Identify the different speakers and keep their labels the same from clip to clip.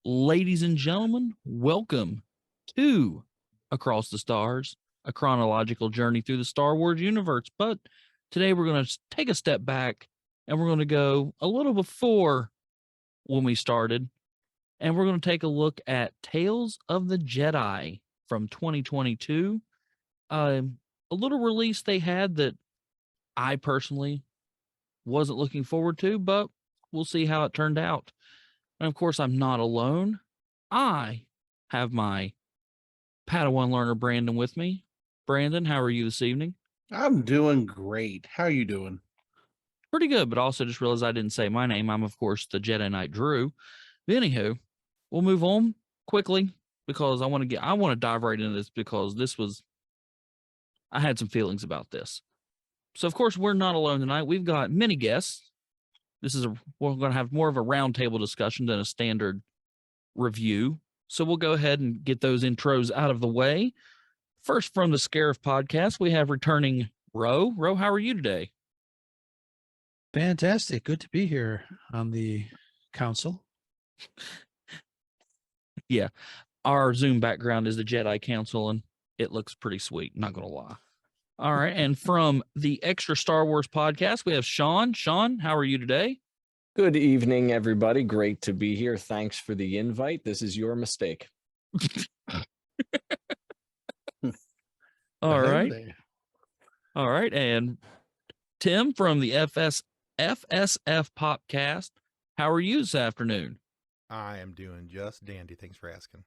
Speaker 1: Ladies and gentlemen, welcome to Across the Stars, a chronological journey through the Star Wars universe. But today we're going to take a step back and we're going to go a little before when we started, and we're going to take a look at Tales of the Jedi from 2022. A little release they had that I personally wasn't looking forward to, but we'll see how it turned out. And of course, I'm not alone. I have my Padawan learner, Brandon, with me. Brandon, how are you this evening?
Speaker 2: I'm doing great. How are you doing?
Speaker 1: Pretty good, but also just realized I didn't say my name. I'm, of course, the Jedi Knight Drew. But anywho, we'll move on quickly because I want to dive right into this because I had some feelings about this. So, of course, we're not alone tonight. We've got many guests. We're going to have more of a roundtable discussion than a standard review. So we'll go ahead and get those intros out of the way. First, from the Scarif podcast, we have returning Ro. Ro, how are you today?
Speaker 3: Fantastic. Good to be here on the council.
Speaker 1: Yeah, our Zoom background is the Jedi Council, and it looks pretty sweet, not going to lie. All right, and from the Extra Star Wars podcast, we have Sean. Sean, how are you today?
Speaker 4: Good evening, everybody. Great to be here. Thanks for the invite. This is your mistake.
Speaker 1: All right. All right. And Tim from the FSF Popcast, how are you this afternoon?
Speaker 5: I am doing just dandy. Thanks for asking.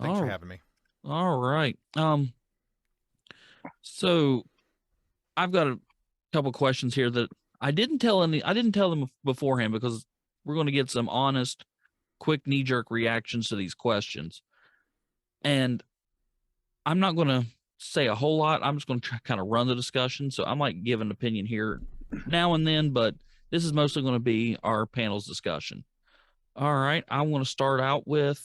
Speaker 5: Thanks for having me.
Speaker 1: All right. So I've got a couple questions here that I didn't tell them beforehand because we're going to get some honest, quick knee-jerk reactions to these questions. And I'm not going to say a whole lot. I'm just going to kind of run the discussion. So I might give an opinion here now and then, but this is mostly going to be our panel's discussion. All right. I want to start out with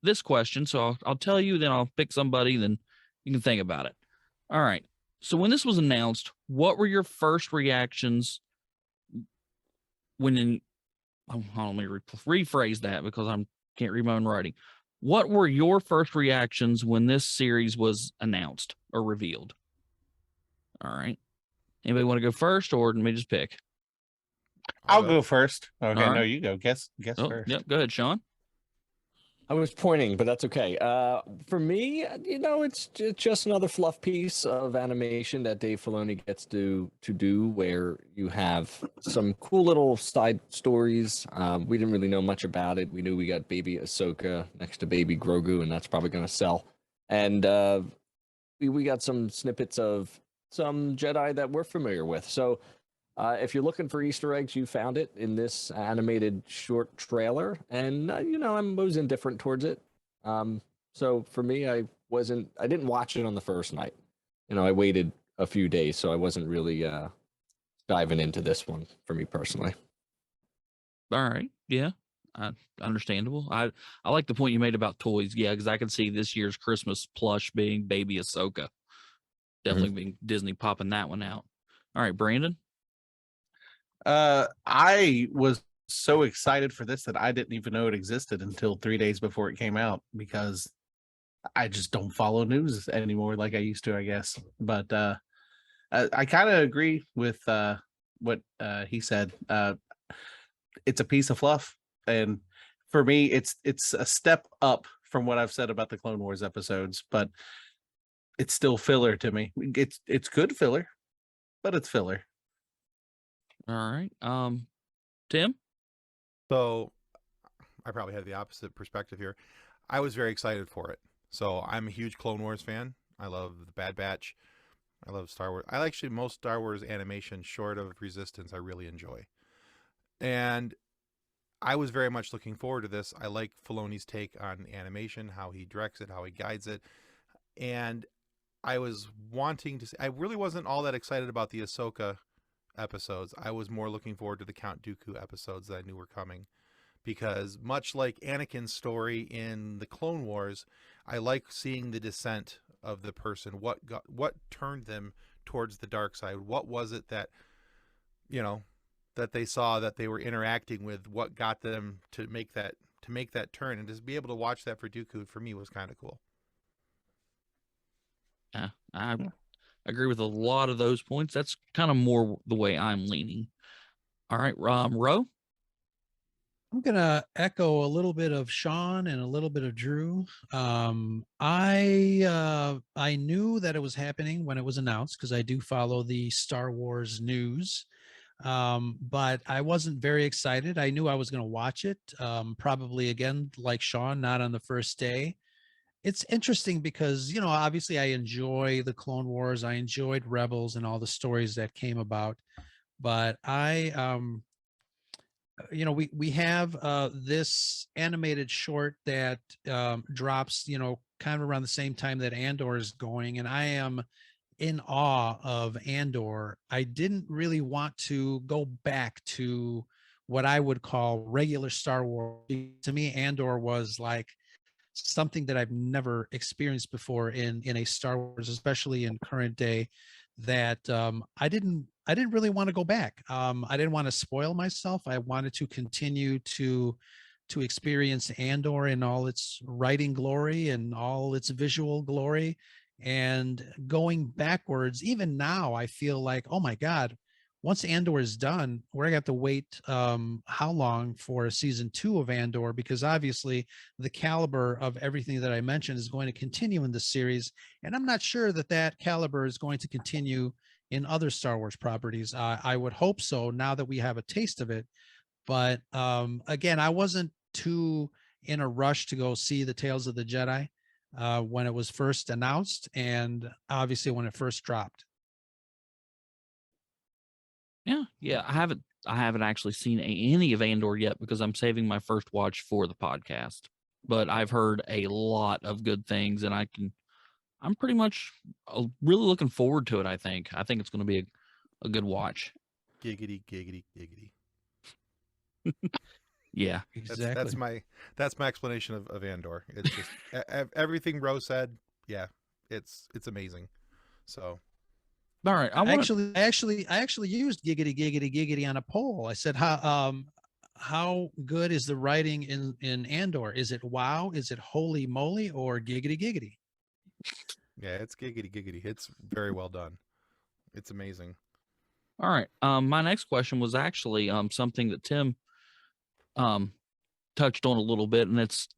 Speaker 1: this question. So I'll tell you, then I'll pick somebody, then you can think about it. All right. So when this was announced, what were your first reactions let me rephrase that because I can't read my own writing. What were your first reactions when this series was announced or revealed? All right. Anybody want to go first, or let me just pick?
Speaker 2: I'll go first. Okay,
Speaker 1: All right.
Speaker 2: no, you go. Guess first.
Speaker 1: Yep, go ahead, Sean.
Speaker 4: I was pointing, but that's okay. For me, it's just another fluff piece of animation that Dave Filoni gets to do, where you have some cool little side stories. We didn't really know much about it. We knew we got baby Ahsoka next to baby Grogu, and that's probably going to sell. And we got some snippets of some Jedi that we're familiar with. So if you're looking for Easter eggs, you found it in this animated short trailer, and I was indifferent towards it. So for me, I didn't watch it on the first night. I waited a few days, so I wasn't really diving into this one for me personally.
Speaker 1: All right, yeah, understandable. I like the point you made about toys. Yeah, because I can see this year's Christmas plush being baby Ahsoka. Definitely being Disney popping that one out. All right, Brandon.
Speaker 2: I was so excited for this that I didn't even know it existed until 3 days before it came out because I just don't follow news anymore like I used to, I guess. But I kind of agree with what he said. It's a piece of fluff, and for me, it's a step up from what I've said about the Clone Wars episodes, but it's still filler to me. It's good filler, but it's filler.
Speaker 1: All right. Tim?
Speaker 5: So I probably had the opposite perspective here. I was very excited for it. So I'm a huge Clone Wars fan. I love the Bad Batch. I love Star Wars. I actually most Star Wars animation short of Resistance I really enjoy. And I was very much looking forward to this. I like Filoni's take on animation, how he directs it, how he guides it. And I was wanting to see, I really wasn't all that excited about the Ahsoka episodes. I was more looking forward to the Count Dooku episodes that I knew were coming, because much like Anakin's story in the Clone Wars, I like seeing the descent of the person. What turned them towards the dark side? What was it that that they saw that they were interacting with? What got them to make that to make that turn and just be able to watch that for Dooku for me was kind of cool.
Speaker 1: Yeah, I agree with a lot of those points. That's kind of more the way I'm leaning. All right, Ro.
Speaker 3: I'm gonna echo a little bit of Sean and a little bit of Drew. I knew that it was happening when it was announced because I do follow the Star Wars news. But I wasn't very excited. I knew I was going to watch it. Probably again, like Sean, not on the first day. It's interesting because, obviously I enjoy the Clone Wars. I enjoyed Rebels and all the stories that came about. But we have this animated short that drops, kind of around the same time that Andor is going. And I am in awe of Andor. I didn't really want to go back to what I would call regular Star Wars. To me, Andor was like something that I've never experienced before in a Star Wars, especially in current day. That I didn't really want to go back. I didn't want to spoil myself. I wanted to continue to experience Andor in all its writing glory and all its visual glory. And going backwards, even now, I feel like, oh my God, once Andor is done, we're gonna have to wait how long for season 2 of Andor, because obviously the caliber of everything that I mentioned is going to continue in the series. And I'm not sure that that caliber is going to continue in other Star Wars properties. I would hope so now that we have a taste of it. But again, I wasn't too in a rush to go see the Tales of the Jedi when it was first announced, and obviously when it first dropped.
Speaker 1: Yeah. I haven't actually seen any of Andor yet because I'm saving my first watch for the podcast. But I've heard a lot of good things, and I'm pretty much really looking forward to it. I think it's going to be a good watch.
Speaker 5: Giggity, giggity, giggity.
Speaker 1: Yeah.
Speaker 3: Exactly.
Speaker 5: That's my explanation of Andor. It's just everything Rose said. Yeah, it's amazing. So,
Speaker 1: All right.
Speaker 3: I actually used giggity giggity giggity on a poll. I said, how good is the writing in Andor? Is it wow? Is it holy moly, or giggity giggity?
Speaker 5: yeah, it's giggity giggity. It's very well done. It's amazing.
Speaker 1: All right. My next question was actually something that Tim touched on a little bit, and it's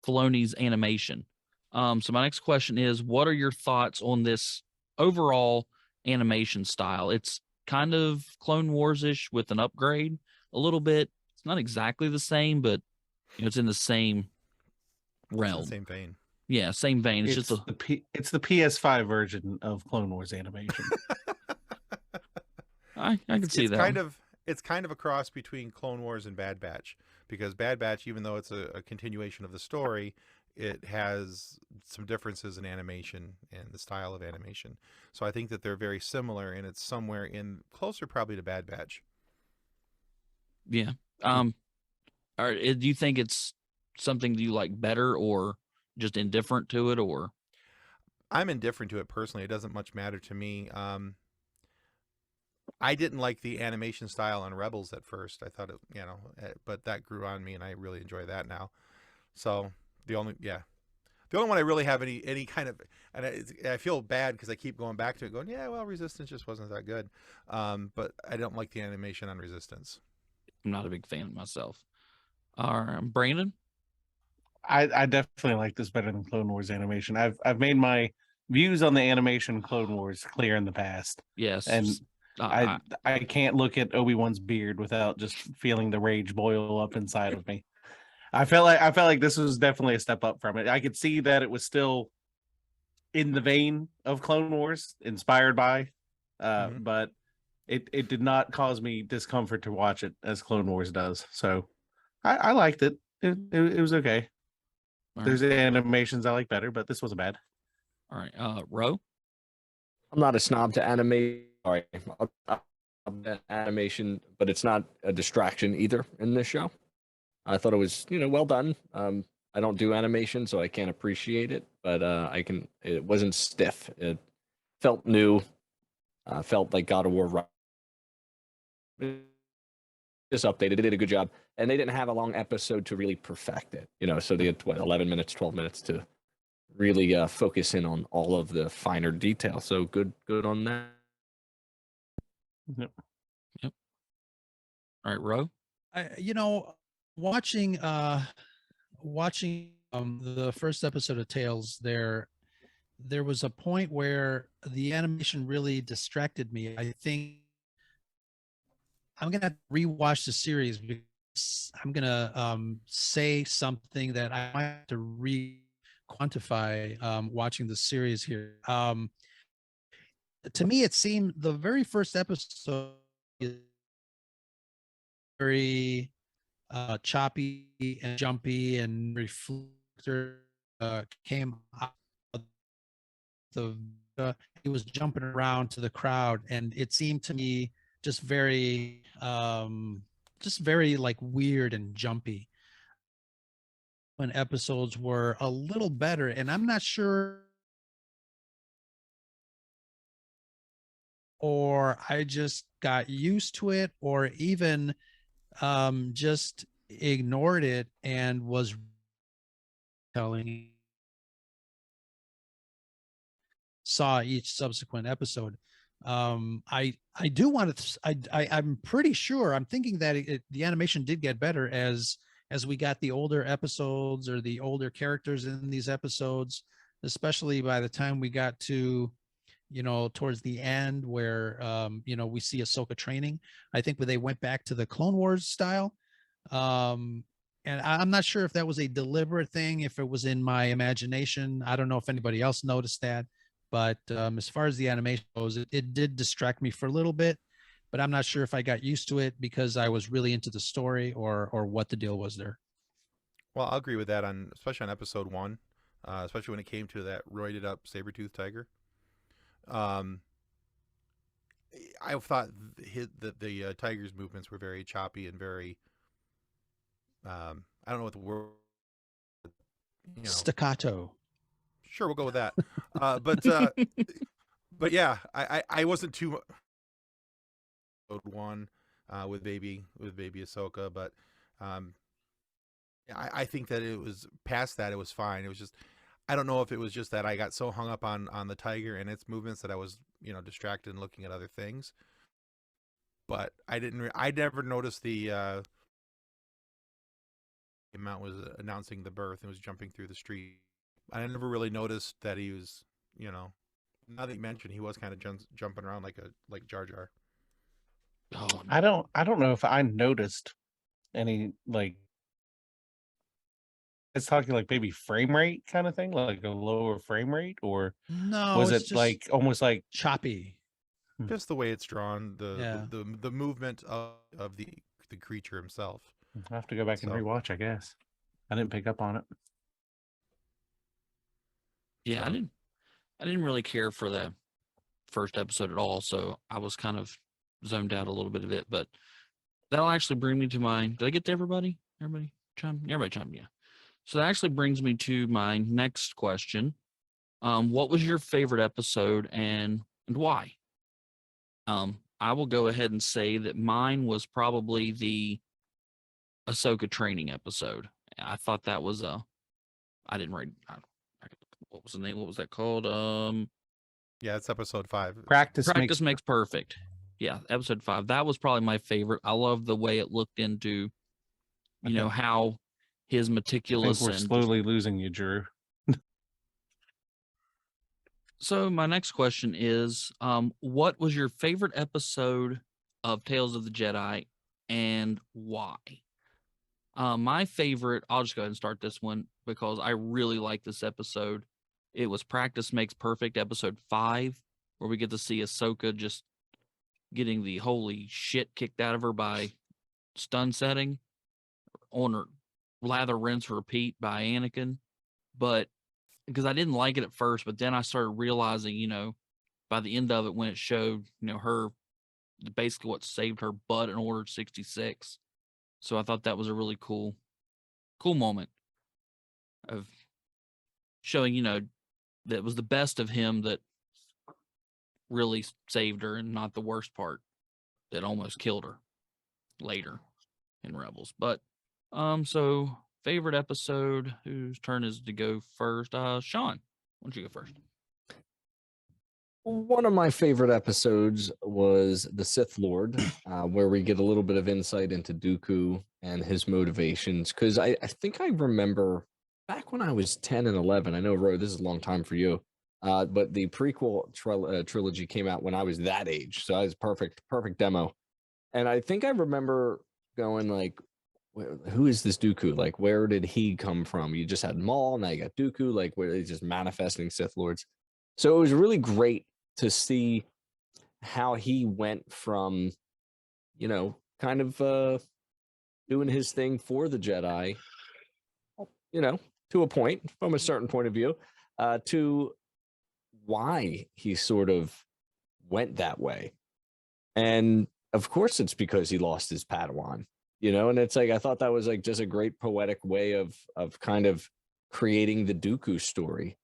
Speaker 1: Filoni's animation. So my next question is, what are your thoughts on this overall animation style? It's kind of Clone Wars-ish with an upgrade a little bit. It's not exactly the same, but it's in the same realm.
Speaker 5: It's the same vein.
Speaker 1: Yeah, same vein. It's just
Speaker 2: it's the PS5 version of Clone Wars animation.
Speaker 1: I can see that.
Speaker 5: It's kind of a cross between Clone Wars and Bad Batch, because Bad Batch, even though it's a continuation of the story, it has some differences in animation and the style of animation. So I think that they're very similar, and it's somewhere in closer probably to Bad Batch.
Speaker 1: Yeah. Do you think it's something that you like better, or just indifferent to it, or?
Speaker 5: I'm indifferent to it personally. It doesn't much matter to me. I didn't like the animation style on Rebels at first. I thought it, but that grew on me, and I really enjoy that now. So the only one I really have any kind of, and I feel bad because I keep going back to it, going, yeah, well, Resistance just wasn't that good. But I don't like the animation on Resistance.
Speaker 1: I'm not a big fan myself. All right, Brandon.
Speaker 2: I definitely like this better than Clone Wars animation. I've made my views on the animation Clone Wars clear in the past.
Speaker 1: Yes,
Speaker 2: and I can't look at Obi-Wan's beard without just feeling the rage boil up inside of me. I felt like this was definitely a step up from it. I could see that it was still in the vein of Clone Wars, inspired by, but it did not cause me discomfort to watch it as Clone Wars does. So I liked it. It was okay.
Speaker 1: All
Speaker 2: There's
Speaker 1: right.
Speaker 2: animations I like better, but this wasn't bad.
Speaker 1: All right, Ro.
Speaker 4: I'm not a snob to anime. Sorry, animation, but it's not a distraction either in this show. I thought it was, well done. I don't do animation, so I can't appreciate it, but it wasn't stiff. It felt new. Felt like God of War. Just updated. It did a good job. and they didn't have a long episode to really perfect it. You know, so they had 11 minutes, 12 minutes to really focus in on all of the finer details. So good on that.
Speaker 2: Yep.
Speaker 1: All right, Ro.
Speaker 3: Watching the first episode of Tales, there was a point where the animation really distracted me. I think I'm gonna have to rewatch the series because I'm gonna say something that I might have to quantify watching the series here. To me, it seemed the very first episode is very choppy and jumpy, and reflector came out of the he was jumping around to the crowd, and it seemed to me just very like weird and jumpy. When episodes were a little better, and I'm not sure, or I just got used to it, or even just ignored it and was telling saw each subsequent episode. I do want to I'm pretty sure, I'm thinking that the animation did get better as we got the older episodes or the older characters in these episodes, especially by the time we got to towards the end where we see Ahsoka training. I think when they went back to the Clone Wars style. And I'm not sure if that was a deliberate thing, if it was in my imagination. I don't know if anybody else noticed that, but as far as the animation goes, it did distract me for a little bit, but I'm not sure if I got used to it because I was really into the story or what the deal was there.
Speaker 5: Well, I'll agree with that especially on episode 1, especially when it came to that roided up saber-toothed tiger. I thought the tiger's movements were very choppy and very I don't know what the word,
Speaker 3: Staccato.
Speaker 5: Sure, we'll go with that. But yeah, I wasn't too one with baby Ahsoka, but I think that it was past that, it was fine. It was just, I don't know if it was just that I got so hung up on the tiger and its movements that I was distracted and looking at other things. But I never noticed the Mount was announcing the birth and was jumping through the street. I never really noticed that he was, now that you mentioned, he was kind of jumping around like Jar Jar.
Speaker 1: Oh,
Speaker 2: I don't know if I noticed any, like, it's talking like maybe frame rate kind of thing, like a lower frame rate, or
Speaker 3: No,
Speaker 2: was
Speaker 3: it's
Speaker 2: it
Speaker 3: just
Speaker 2: like almost like
Speaker 3: choppy.
Speaker 5: Just the way it's drawn,
Speaker 3: Yeah.
Speaker 5: the movement of the creature himself.
Speaker 2: I have to go back and
Speaker 5: So-
Speaker 2: rewatch, I guess. I didn't pick up on it.
Speaker 1: yeah,
Speaker 5: So-
Speaker 1: I didn't really care for the first episode at all, so I was kind of zoned out a little bit of it. But that'll actually bring me to my. Did I get to everybody? Everybody chime. Yeah. So that actually brings me to my next question. What was your favorite episode and why? I will go ahead and say that mine was probably the Ahsoka training episode. I thought that was I didn't write. What was the name? What was that called?
Speaker 5: Yeah, it's episode 5.
Speaker 2: Practice
Speaker 1: Makes perfect. Yeah, episode 5. That was probably my favorite. I love the way it looked into, how his
Speaker 2: I think
Speaker 1: meticulous
Speaker 2: we're
Speaker 1: and
Speaker 2: slowly losing you, Drew.
Speaker 1: So my next question is, what was your favorite episode of Tales of the Jedi and why? My favorite, I'll just go ahead and start this one because I really like this episode. It was Practice Makes Perfect, episode 5, where we get to see Ahsoka just getting the holy shit kicked out of her by stun setting on her lather, rinse, repeat by Anakin. But because I didn't like it at first, but then I started realizing, by the end of it, when it showed, her basically what saved her butt in Order 66. So I thought that was a really cool moment of showing, that was the best of him that really saved her and not the worst part that almost killed her later in Rebels. But So favorite episode, whose turn is to go first? Sean, why don't you go first?
Speaker 4: One of my favorite episodes was the Sith Lord, where we get a little bit of insight into Dooku and his motivations. Because I think I remember back when I was 10 and 11. I know, Ro, this is a long time for you, but the prequel trilogy came out when I was that age, so I was perfect demo. And I think I remember going like, who is this Dooku? Like, where did he come from? You just had Maul, now you got Dooku. Like, where he's just manifesting Sith Lords. So it was really great to see how he went from, kind of doing his thing for the Jedi, to a point, from a certain point of view, to why he sort of went that way. And of course, it's because he lost his Padawan, and it's like, I thought that was like just a great poetic way of kind of creating the Dooku story.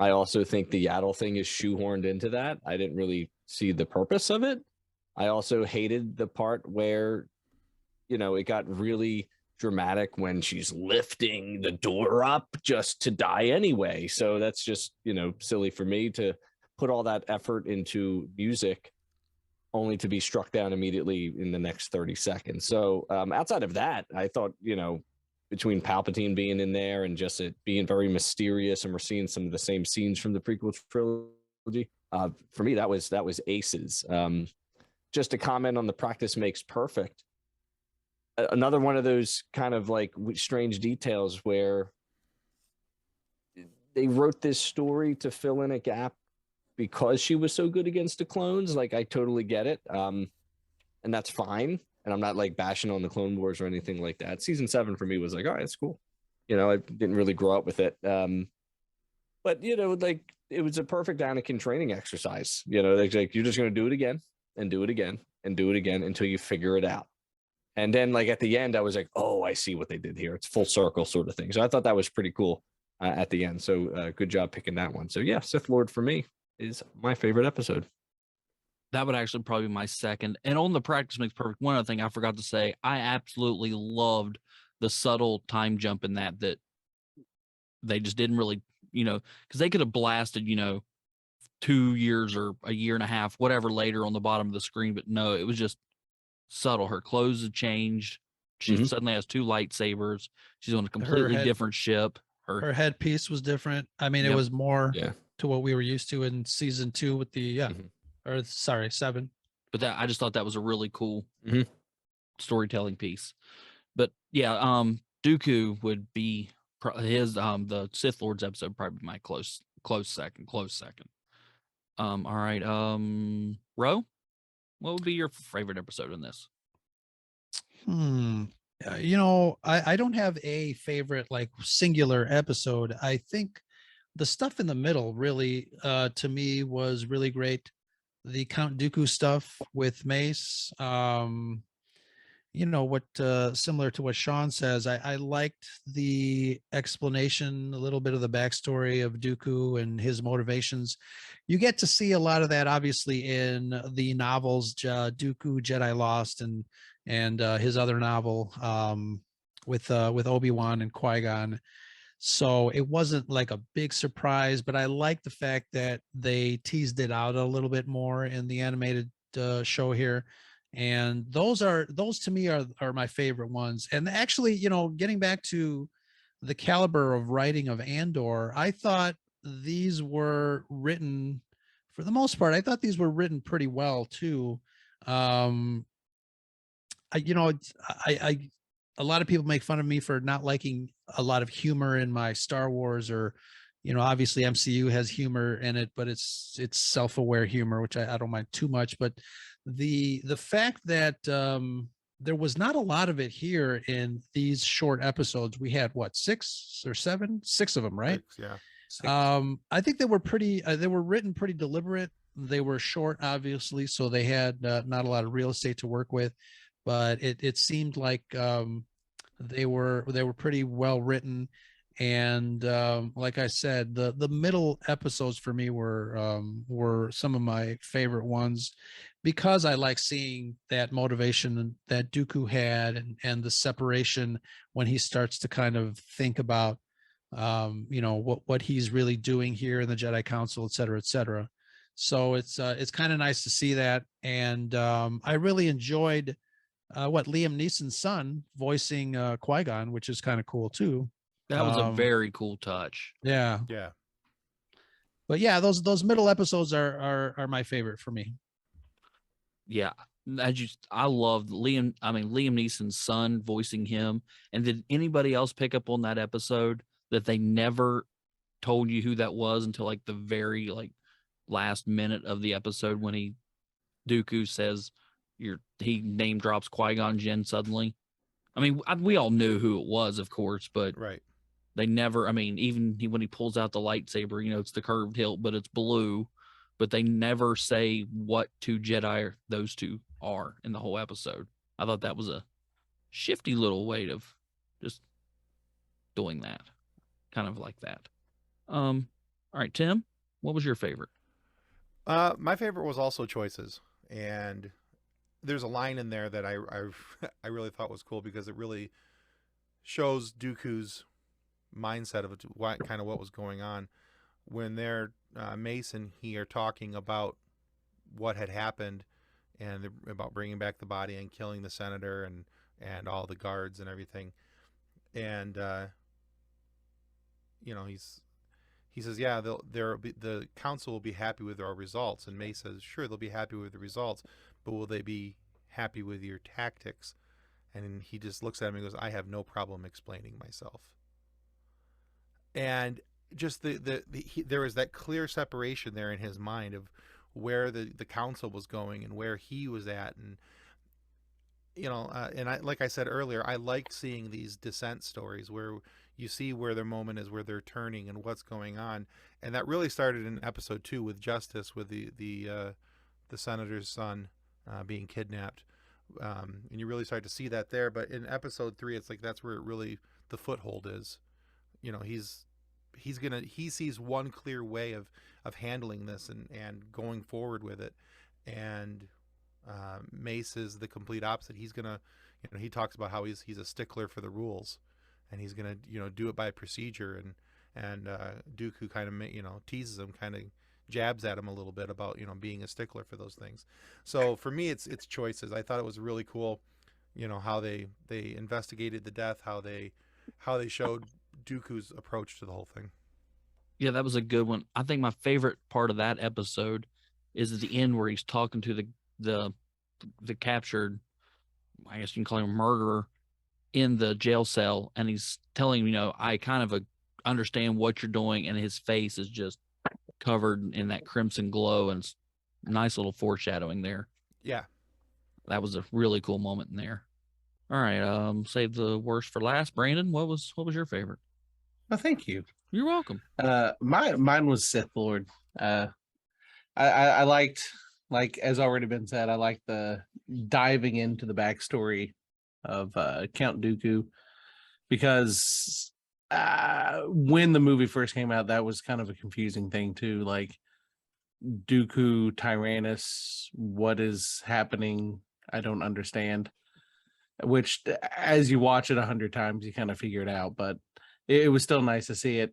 Speaker 4: I also think the Yaddle thing is shoehorned into that. I didn't really see the purpose of it. I also hated the part where, it got really dramatic when she's lifting the door up just to die anyway. So that's just, silly for me to put all that effort into music only to be struck down immediately in the next 30 seconds. So outside of that, I thought, between Palpatine being in there and just it being very mysterious, and we're seeing some of the same scenes from the prequel trilogy. For me, that was aces. Just to comment on the practice makes perfect. Another one of those kind of like strange details where they wrote this story to fill in a gap because she was so good against the clones. Like, I totally get it. And that's fine. And I'm not like bashing on the Clone Wars or anything like that. Season 7 for me was like, all right, it's cool. I didn't really grow up with it. But like, it was a perfect Anakin training exercise. Like you're just going to do it again and do it again and do it again until you figure it out. And then like at the end, I was like, oh, I see what they did here. It's full circle sort of thing. So I thought that was pretty cool at the end. So good job picking that one. So yeah, Sith Lord for me is my favorite episode.
Speaker 1: That would actually probably be my second. And on the practice makes perfect. One other thing I forgot to say, I absolutely loved the subtle time jump in that they just didn't really, because they could have blasted, 2 years or a year and a half, whatever later on the bottom of the screen. But no, it was just subtle. Her clothes had changed. She suddenly has 2 lightsabers. She's on a completely different ship.
Speaker 3: Her headpiece was different. I mean, it was more to what we were used to in season 2 with the, or sorry, 7.
Speaker 1: But I just thought that was a really cool storytelling piece. But yeah, Dooku would be his the Sith Lords episode probably my close second. All right, Ro, what would be your favorite episode in this?
Speaker 3: I don't have a favorite like singular episode. I think the stuff in the middle really to me was really great. The Count Dooku stuff with Mace, what similar to what Sean says, I liked the explanation, a little bit of the backstory of Dooku and his motivations. You get to see a lot of that obviously in the novels, Dooku Jedi Lost and his other novel with Obi-Wan and Qui-Gon. So it wasn't like a big surprise, but I like the fact that they teased it out a little bit more in the animated show here. And those to me are my favorite ones. And actually, getting back to the caliber of writing of Andor, I thought these were written, for the most part, I thought these were written pretty well too. A lot of people make fun of me for not liking a lot of humor in my Star Wars, or, obviously MCU has humor in it, but it's self-aware humor, which I don't mind too much. But the fact that there was not a lot of it here in these short episodes, we had what, 6 or 7, 6 of them, right?
Speaker 5: 6, yeah.
Speaker 2: 6.
Speaker 3: I think they were they were written pretty deliberate. They were short, obviously, so they had not a lot of real estate to work with, but it seemed like they were pretty well written. And like I said, the middle episodes for me were some of my favorite ones, because I like seeing that motivation that Dooku had, and the separation when he starts to kind of think about what he's really doing here in the Jedi Council, et cetera, et cetera. So it's kind of nice to see that. And I really enjoyed what Liam Neeson's son voicing Qui-Gon, which is kind of cool too.
Speaker 1: That was a very cool touch.
Speaker 3: Yeah.
Speaker 5: Yeah.
Speaker 3: But yeah, those middle episodes are my favorite for me.
Speaker 1: Yeah. I loved Liam Neeson's son voicing him. And did anybody else pick up on that episode that they never told you who that was until like the very last minute of the episode when Dooku says he name drops Qui-Gon Jinn suddenly? I mean, we all knew who it was, of course, but
Speaker 5: Right.
Speaker 1: they never, even when he pulls out the lightsaber, it's the curved hilt, but it's blue, but they never say what two Jedi those two are in the whole episode. I thought that was a shifty little way of just doing that, kind of like that. All right, Tim, what was your favorite?
Speaker 5: My favorite was also choices, and there's a line in there that I I really thought was cool, because it really shows Dooku's mindset of what was going on when they're Mace and he are talking about what had happened, and about bringing back the body and killing the senator and all the guards and everything. And he says, yeah, the council will be happy with our results. And Mace says, sure, they'll be happy with the results, but will they be happy with your tactics? And he just looks at him and goes, I have no problem explaining myself. And just there was that clear separation there in his mind of where the council was going and where he was at. And and I, like I said earlier, I like seeing these descent stories where you see where their moment is, where they're turning and what's going on. And that really started in episode 2 with Justice, with the senator's son being kidnapped. And you really start to see that there. But in episode 3, it's like that's where it really, the foothold is. He sees one clear way of handling this and going forward with it. And Mace is the complete opposite. He's gonna, he talks about how he's a stickler for the rules, and he's gonna do it by procedure. And Dooku kind of teases him, kind of jabs at him a little bit about being a stickler for those things. So for me, it's choices. I thought it was really cool, how they investigated the death, how they showed Dooku's approach to the whole thing.
Speaker 1: Yeah, that was a good one. I think my favorite part of that episode is at the end where he's talking to the captured, I guess you can call him murderer, in the jail cell, and he's telling him, I kind of understand what you're doing, and his face is just covered in that crimson glow, and it's nice little foreshadowing there.
Speaker 5: Yeah, that
Speaker 1: was a really cool moment in there. All right, save the worst for last. Brandon, what was your favorite?
Speaker 2: Well, thank you.
Speaker 1: You're welcome.
Speaker 2: Mine was Sith Lord. I liked, like as already been said, I liked the diving into the backstory of Count Dooku, because when the movie first came out, that was kind of a confusing thing too. Like, Dooku, Tyrannus, what is happening? I don't understand. Which, as you watch it 100 times, you kind of figure it out. But it was still nice to see it.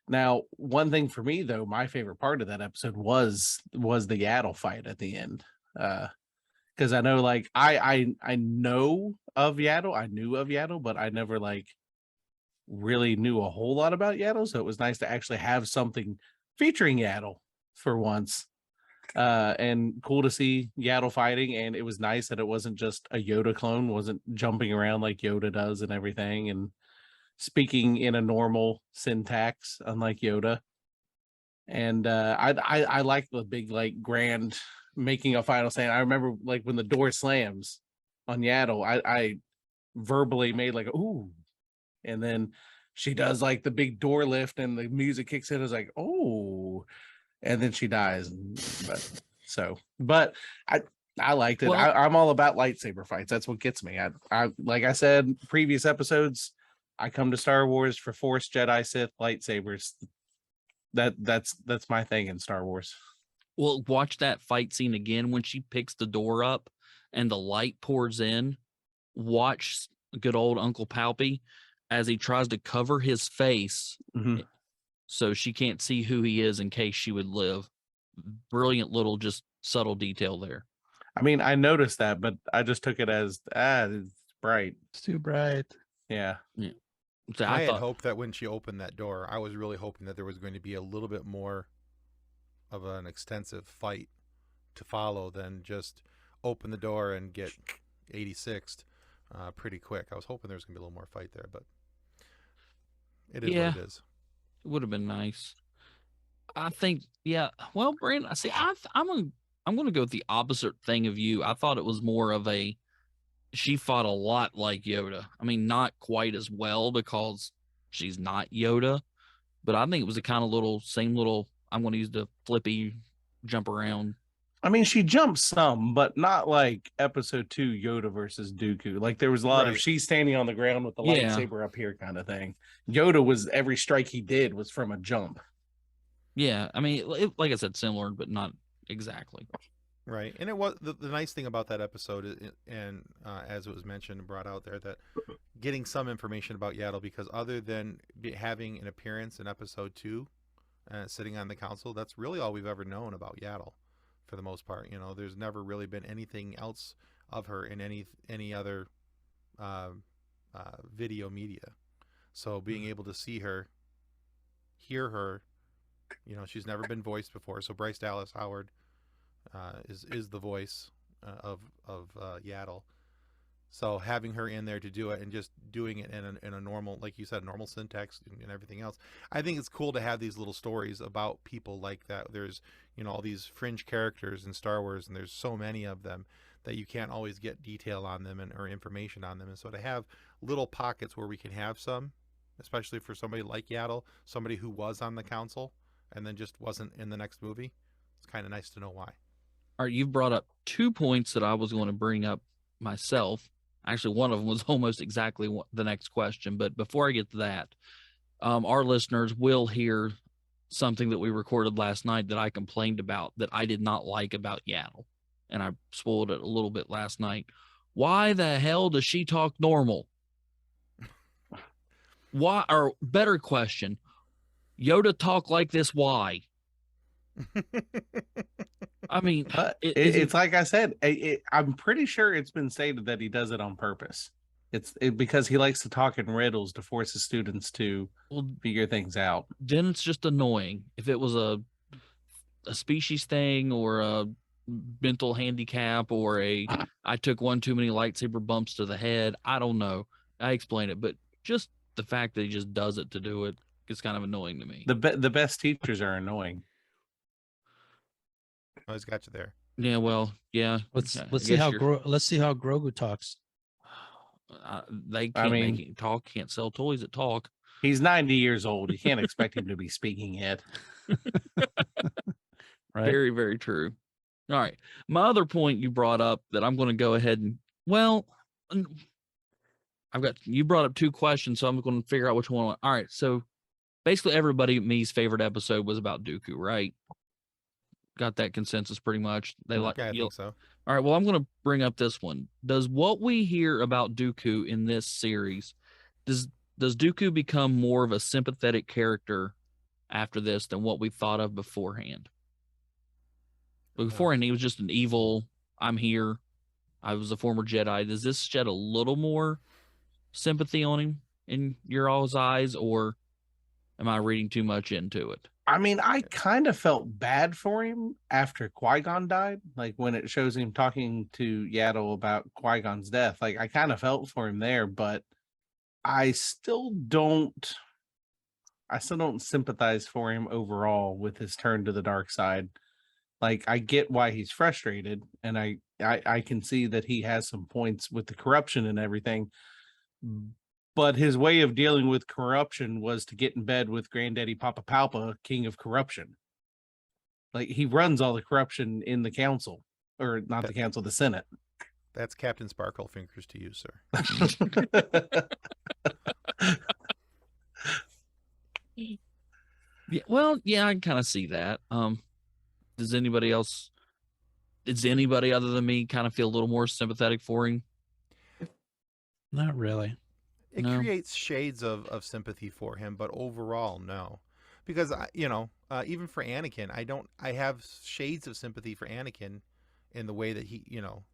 Speaker 2: Now, one thing for me though, my favorite part of that episode was the Yaddle fight at the end. Because I know, like, I know of Yaddle, I knew of Yaddle, but I never really knew a whole lot about Yaddle. So it was nice to actually have something featuring Yaddle for once. And cool to see Yaddle fighting, and it was nice that it wasn't just a Yoda clone, wasn't jumping around like Yoda does and everything, and speaking in a normal syntax, unlike Yoda. And I like the big, grand making a final stand. I remember when the door slams on Yaddle, I verbally made ooh, and then she does the big door lift and the music kicks in. I was like, oh, and then she dies. But I liked it.
Speaker 1: Well,
Speaker 2: I'm all about lightsaber fights. That's what gets me. I like I said, previous episodes, I come to Star Wars for Force, Jedi, Sith, lightsabers. That's my thing in Star Wars.
Speaker 1: Well, watch that fight scene again when she picks the door up and the light pours in. Watch good old Uncle Palpy as he tries to cover his face
Speaker 2: Mhm.
Speaker 1: so she can't see who he is in case she would live. Brilliant little just subtle detail there.
Speaker 2: I mean, I noticed that, but I just took it as it's bright.
Speaker 3: It's too bright.
Speaker 2: Yeah.
Speaker 1: So
Speaker 5: I had
Speaker 1: thought,
Speaker 5: hoped that when she opened that door, I was really hoping that there was going to be a little bit more of an extensive fight to follow than just open the door and get 86'd pretty quick. I was hoping there was going to be a little more fight there, but it is what it is.
Speaker 1: it would have been nice. I think, yeah. Well, Brandon, I see. I'm gonna go with the opposite thing of you. I thought it was more of a. She fought a lot like Yoda. I mean, not quite as well because she's not Yoda, but I think it was the kind of same little. I'm going to use the flippy jump around.
Speaker 2: I mean, she jumped some, but not like episode 2 Yoda versus Dooku. Like there was a lot of
Speaker 5: Right.
Speaker 2: she's standing on the ground with the
Speaker 1: Yeah.
Speaker 2: lightsaber up here kind of thing. Yoda was every strike he did was from a jump.
Speaker 1: Yeah, I mean, like I said, similar, but not exactly.
Speaker 5: Right, and it was the nice thing about that episode, and as it was mentioned and brought out there, that getting some information about Yaddle, because other than having an appearance in episode 2, sitting on the council, that's really all we've ever known about Yaddle, for the most part. You know, there's never really been anything else of her in any other video media. So being able to see her, hear her, you know, she's never been voiced before. So Bryce Dallas Howard is the voice of Yaddle. So having her in there to do it and just doing it in a normal, like you said, normal syntax and everything else, I think it's cool to have these little stories about people like that. There's, you know, all these fringe characters in Star Wars, and there's so many of them that you can't always get detail on them or information on them. And so to have little pockets where we can have some, especially for somebody like Yaddle, somebody who was on the council and then just wasn't in the next movie, it's kind of nice to know why.
Speaker 1: All right, you've brought up 2 points that I was going to bring up myself. Actually, one of them was almost exactly the next question. But before I get to that, our listeners will hear something that we recorded last night that I complained about that I did not like about Yaddle. And I spoiled it a little bit last night. Why the hell does she talk normal? Why, or better question, Yoda talk like this, why? I mean,
Speaker 2: It's like I said, I'm pretty sure it's been stated that he does it on purpose. It's because he likes to talk in riddles to force his students to figure things out.
Speaker 1: Then it's just annoying. If it was a species thing or a mental handicap or I took one too many lightsaber bumps to the head, I don't know. I explain it, but just the fact that he just does it to do it is kind of annoying to me.
Speaker 2: The best teachers are annoying.
Speaker 5: I always got you there.
Speaker 1: Yeah, well, yeah.
Speaker 3: Let's
Speaker 1: I
Speaker 3: see
Speaker 1: guess
Speaker 3: how
Speaker 1: you're-
Speaker 3: let's see how Grogu talks.
Speaker 1: they can't make it talk. Can't sell toys that talk.
Speaker 2: He's 90 years old. You can't expect him to be speaking yet.
Speaker 3: Right.
Speaker 1: Very, very true. All right. My other point you brought up that I'm going to go ahead and, well, you brought up 2 questions, so I'm going to figure out which one. All right. So basically everybody, me's favorite episode was about Dooku, right? Got that consensus pretty much. They like,
Speaker 5: Yeah, I think so.
Speaker 1: All right. Well, I'm going to bring up this one. Does what we hear about Dooku in this series, does Dooku become more of a sympathetic character after this than what we thought of beforehand? Beforehand, he was just an evil, I'm here, I was a former Jedi. Does this shed a little more sympathy on him in your all's eyes, or am I reading too much into it?
Speaker 2: I mean, I kind of felt bad for him after Qui-Gon died. Like when it shows him talking to Yaddle about Qui-Gon's death. Like I kind of felt for him there, but I still don't sympathize for him overall with his turn to the dark side. Like I get why he's frustrated, and I can see that he has some points with the corruption and everything. But his way of dealing with corruption was to get in bed with Granddaddy Papa Palpa, king of corruption. Like he runs all the corruption in the council, or not the council, the Senate.
Speaker 5: That's Captain Sparkle fingers to you, sir.
Speaker 1: Yeah, well, yeah, I can kind of see that. Does anybody else? Does anybody other than me kind of feel a little more sympathetic for him?
Speaker 3: Not really.
Speaker 5: It
Speaker 1: No.
Speaker 5: creates shades of sympathy for him, but overall, no. Because even for Anakin, I have shades of sympathy for Anakin in the way that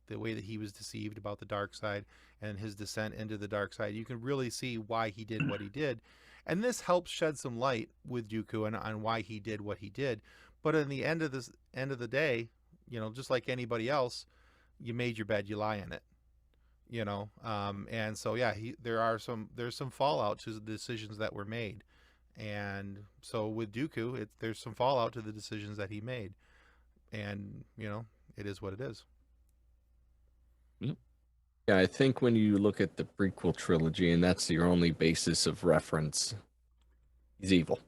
Speaker 5: the way that he was deceived about the dark side and his descent into the dark side. You can really see why he did what he did. And this helps shed some light with Dooku and on why he did what he did. But in the end of the day, just like anybody else, you made your bed, you lie in it. And so yeah, there's some fallout to the decisions that were made. And so with Dooku, there's some fallout to the decisions that he made. And it is what it is.
Speaker 4: Yeah, I think when you look at the prequel trilogy and that's your only basis of reference, he's evil.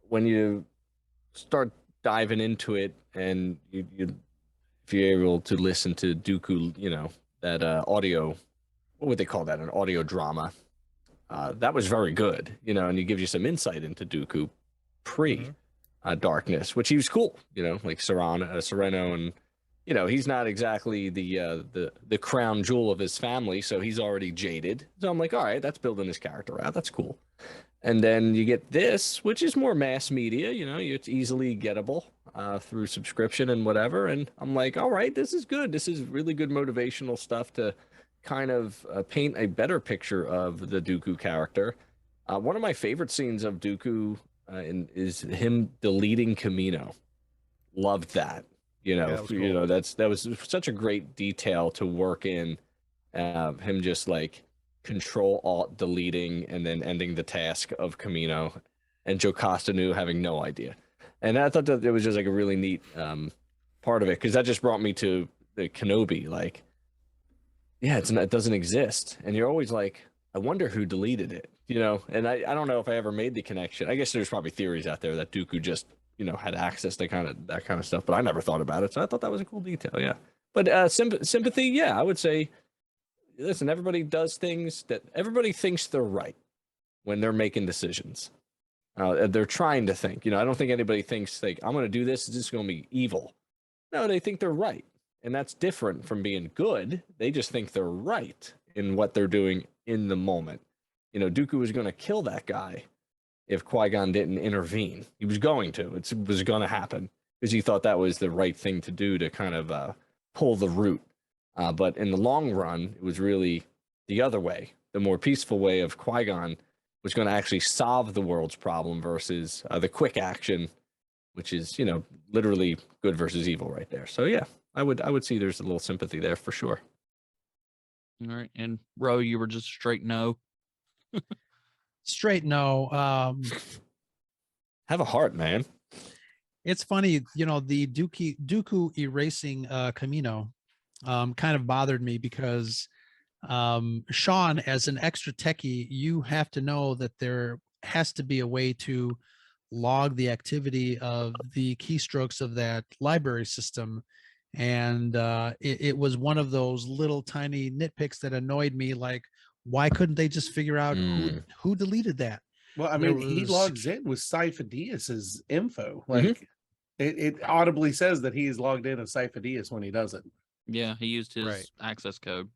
Speaker 4: When you start diving into it and if you're able to listen to Dooku, that audio, what would they call that? An audio drama. That was very good, and it gives you some insight into Dooku pre Darkness, which he was cool, like Sereno, and he's not exactly the crown jewel of his family, so he's already jaded. So I'm like, all right, that's building his character out. That's cool. And then you get this, which is more mass media, it's easily gettable through subscription and whatever. And I'm like, all right, this is good. This is really good motivational stuff to kind of paint a better picture of the Dooku character. One of my favorite scenes of Dooku is him deleting Camino. Loved that.
Speaker 5: that was cool.
Speaker 4: That was such a great detail to work in. Him just like Control Alt deleting and then ending the task of Camino, and Jocasta Nu having no idea. And I thought that it was just like a really neat part of it, because that just brought me to the Kenobi. Like, yeah, it doesn't exist, and you're always like, I wonder who deleted it. And I don't know if I ever made the connection. I guess there's probably theories out there that Dooku just had access to that kind of stuff, but I never thought about it. So I thought that was a cool detail. Yeah, but sympathy, yeah, I would say. Listen, everybody does things that everybody thinks they're right when they're making decisions. They're trying to think. I don't think anybody thinks like, I'm going to do this. It's just going to be evil. No, they think they're right. And that's different from being good. They just think they're right in what they're doing in the moment. Dooku was going to kill that guy if Qui-Gon didn't intervene. He was going to. It was going to happen because he thought that was the right thing to do to kind of pull the root. But in the long run, it was really the other way. The more peaceful way of Qui-Gon was going to actually solve the world's problem versus the quick action, which is, literally good versus evil right there. So yeah, I would see there's a little sympathy there for sure.
Speaker 1: All right. And Ro, you were just straight no.
Speaker 3: Straight no.
Speaker 4: Have a heart, man.
Speaker 3: It's funny, the Dooku erasing Camino kind of bothered me because Sean, as an extra techie, you have to know that there has to be a way to log the activity of the keystrokes of that library system. And it was one of those little tiny nitpicks that annoyed me. Like, why couldn't they just figure out who deleted that?
Speaker 2: Well, I mean, he logs in with Sifo-Dyas's info. Like, it audibly says that he's logged in as Sifo-Dyas when he does it.
Speaker 1: Yeah, he used his access code.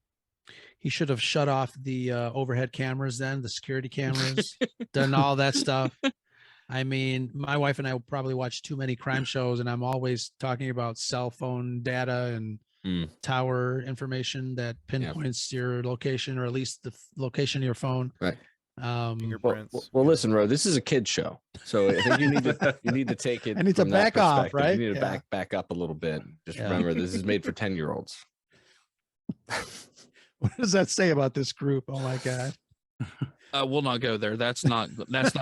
Speaker 3: He should have shut off the overhead cameras then, the security cameras, done all that stuff. I mean, my wife and I probably watch too many crime shows, and I'm always talking about cell phone data and tower information that pinpoints your location, or at least the location of your phone.
Speaker 4: Right.
Speaker 5: Fingerprints.
Speaker 4: Well, listen, Ro, this is a kid's show, so I think you need to take it.
Speaker 3: I need to
Speaker 4: from that
Speaker 3: back off,
Speaker 4: perspective.
Speaker 3: right?
Speaker 4: You need to back up a little bit. Just remember, this is made for 10-year-olds.
Speaker 3: What does that say about this group? Oh my God.
Speaker 1: We'll not go there. That's not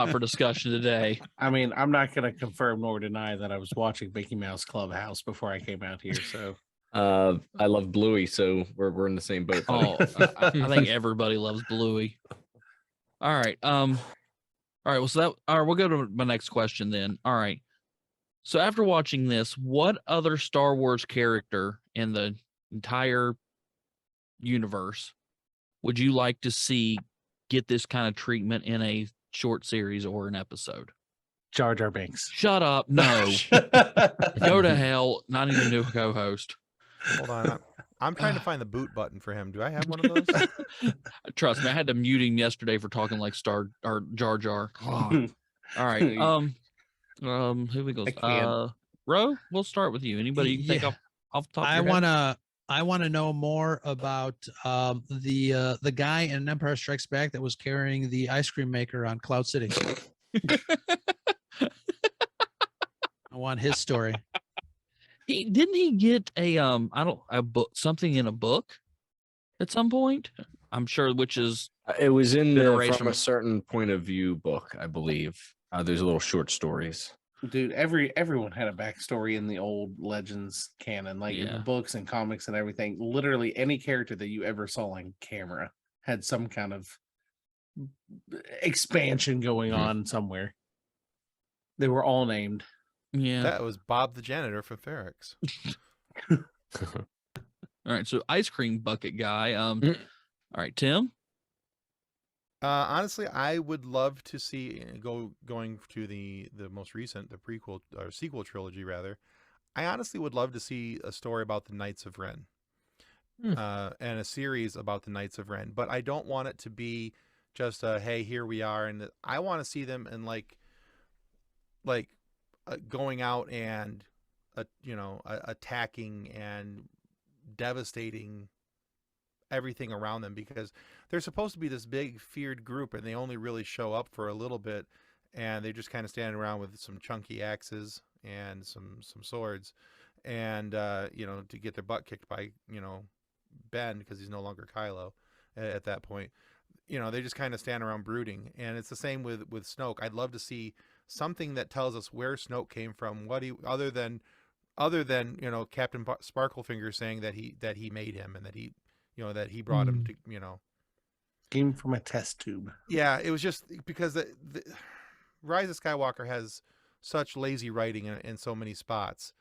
Speaker 1: for discussion today.
Speaker 2: I mean, I'm not going to confirm nor deny that I was watching Mickey Mouse Clubhouse before I came out here. So
Speaker 4: I love Bluey, so we're in the same boat.
Speaker 1: Oh, I think everybody loves Bluey. All right. All right. Well, we'll go to my next question then. All right. So after watching this, what other Star Wars character in the entire universe would you like to see get this kind of treatment in a short series or an episode.
Speaker 2: Jar Jar Binks.
Speaker 1: Shut up. No. Go to hell. Not even new co-host.
Speaker 5: Hold on. I'm trying to find the boot button for him. Do I have one of those?
Speaker 1: Trust me, I had to mute him yesterday for talking like Star or Jar Jar. Oh. All right. Who we go? Ro, we'll start with you. Anybody you can think off the top of your head?
Speaker 3: I want to know more about the guy in Empire Strikes Back that was carrying the ice cream maker on Cloud City. I want his story.
Speaker 1: Didn't he get a book, something in a book at some point? I'm sure, which is
Speaker 4: it was in the From a Certain Point of View book, I believe. There's little short stories.
Speaker 2: Dude, everyone had a backstory in the old Legends canon, like in the books and comics and everything. Literally any character that you ever saw on camera had some kind of expansion going on somewhere. They were all named.
Speaker 1: Yeah.
Speaker 5: That was Bob the janitor from Ferrex.
Speaker 1: All right, so ice cream bucket guy. All right, Tim.
Speaker 5: Honestly, I would love to see going to the most recent, the prequel or sequel trilogy rather. I honestly would love to see a story about the Knights of Ren, and a series about the Knights of Ren. But I don't want it to be just a hey, here we are, and I want to see them in like going out and attacking and devastating everything around them, because they're supposed to be this big feared group and they only really show up for a little bit, and they just kind of stand around with some chunky axes and some swords, and to get their butt kicked by Ben, because he's no longer Kylo at that point. They just kind of stand around brooding. And it's the same with Snoke. I'd love to see something that tells us where Snoke came from, what he other than Captain Sparklefinger saying that he made him and that he brought him to
Speaker 2: came from a test tube.
Speaker 5: Yeah, it was just because the Rise of Skywalker has such lazy writing in so many spots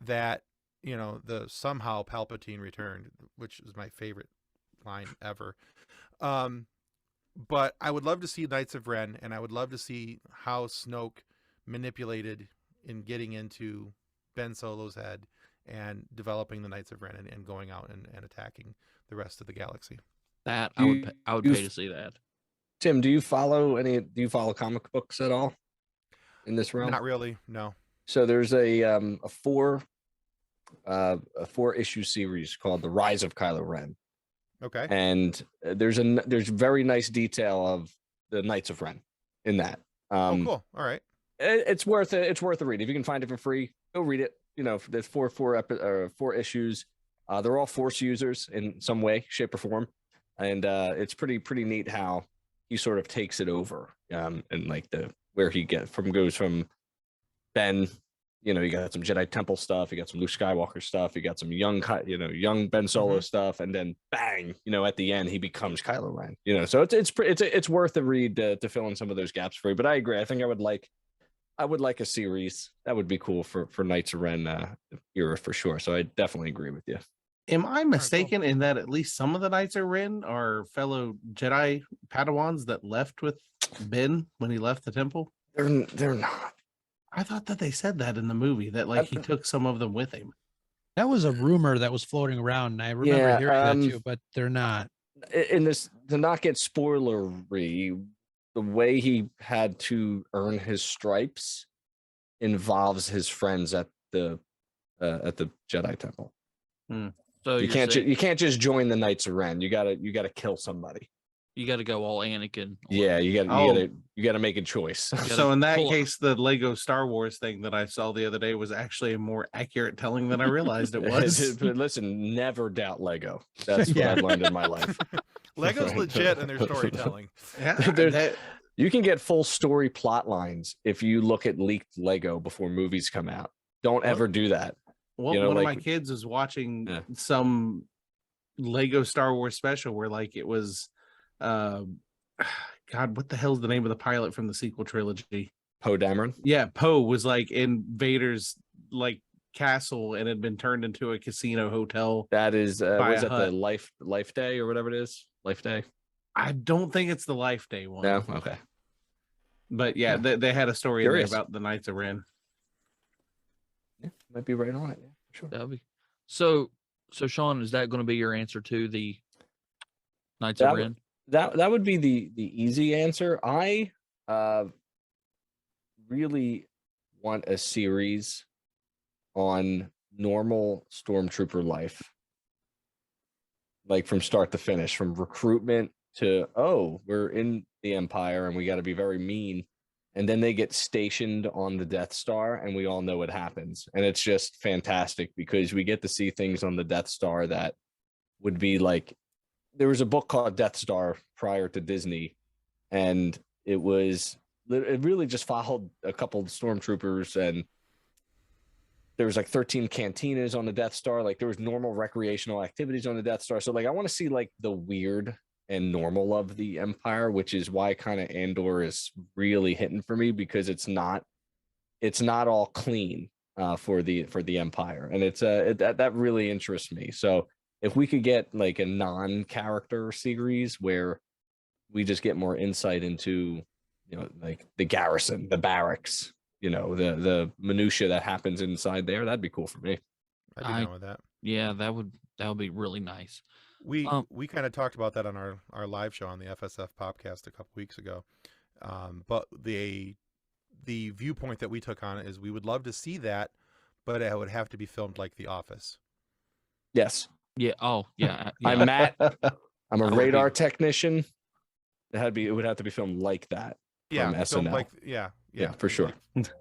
Speaker 5: that the somehow Palpatine returned, which is my favorite line ever. But I would love to see Knights of Ren, and I would love to see how Snoke manipulated in getting into Ben Solo's head and developing the Knights of Ren and going out and attacking the rest of the galaxy.
Speaker 1: That I would pay to see that.
Speaker 4: Tim, do you follow comic books at all in this realm?
Speaker 5: Not really, no.
Speaker 4: So there's a 4-issue series called The Rise of Kylo Ren.
Speaker 5: Okay.
Speaker 4: And there's very nice detail of the Knights of Ren in that.
Speaker 5: Oh, cool. All right.
Speaker 4: It's worth a read. If you can find it for free, go read it. There's four issues. They're all Force users in some way, shape, or form, and it's pretty neat how he sort of takes it over. And like where he goes from Ben. You got some Jedi Temple stuff. You got some Luke Skywalker stuff. You got some young Ben Solo stuff, and then bang, at the end he becomes Kylo Ren. So it's worth a read to fill in some of those gaps for you. But I agree. I think I would like a series that would be cool for Knights of Ren era for sure. So I definitely agree with you.
Speaker 2: Am I mistaken in that at least some of the Knights of Ren are fellow Jedi Padawans that left with Ben when he left the temple?
Speaker 4: They're not.
Speaker 2: I thought that they said that in the movie, that he took some of them with him.
Speaker 3: That was a rumor that was floating around, and I remember hearing that too, but they're not.
Speaker 4: In this, to not get spoilery, the way he had to earn his stripes involves his friends at the Jedi Temple.
Speaker 1: So
Speaker 4: you can't just join the Knights of Ren. You gotta kill somebody.
Speaker 1: You got to go all Anakin.
Speaker 4: Yeah, you gotta make a choice.
Speaker 2: So in that case, the Lego Star Wars thing that I saw the other day was actually a more accurate telling than I realized it was.
Speaker 4: But listen, never doubt Lego. That's what I've learned in my life.
Speaker 5: Lego's legit in their storytelling.
Speaker 2: Yeah,
Speaker 4: you can get full story plot lines if you look at leaked Lego before movies come out. Don't ever do that.
Speaker 2: Well, one of my kids was watching some Lego Star Wars special where it was God, what the hell's the name of the pilot from the sequel trilogy?
Speaker 4: Poe Dameron.
Speaker 2: Yeah, Poe was in Vader's castle and had been turned into a casino hotel.
Speaker 4: That is was that the Life Day or whatever it is? Life Day?
Speaker 2: I don't think it's the Life Day one.
Speaker 4: No, okay.
Speaker 2: But yeah,
Speaker 4: Yeah.
Speaker 2: they had a story in there
Speaker 4: Curious.
Speaker 2: about the Knights of Ren.
Speaker 4: Yeah, might be right on it. Yeah, for sure.
Speaker 1: That'll be so. So, Sean, is that going to be your answer to the Knights of
Speaker 4: That
Speaker 1: Ren?
Speaker 4: that would be the easy answer. I really want a series on normal stormtrooper life, like from start to finish, from recruitment to we're in the Empire and we got to be very mean, and then they get stationed on the Death Star and we all know what happens, and it's just fantastic because we get to see things on the Death Star that would be like, there was a book called Death Star prior to Disney, and it really just followed a couple of stormtroopers, and there was like 13 cantinas on the Death Star. Like there was normal recreational activities on the Death Star. So like I want to see like the weird and normal of the Empire, which is why kind of Andor is really hitting for me, because it's not all clean for the Empire, and that really interests me. So if we could get like a non-character series where we just get more insight into, like the garrison, the barracks, the minutia that happens inside there, that'd be cool for me.
Speaker 5: I'd be down with that.
Speaker 1: Yeah, that would be really nice.
Speaker 5: We kind of talked about that on our live show on the FSF podcast a couple weeks ago. But the viewpoint that we took on it is we would love to see that, but it would have to be filmed like The Office.
Speaker 4: Yes.
Speaker 1: Yeah. Oh, yeah. yeah.
Speaker 4: I'm Matt. I'm a
Speaker 1: That would
Speaker 4: radar
Speaker 1: be-
Speaker 4: technician. It would have to be filmed like that.
Speaker 5: Yeah,
Speaker 4: from
Speaker 5: filmed
Speaker 4: SNL.
Speaker 5: like yeah,
Speaker 4: For sure.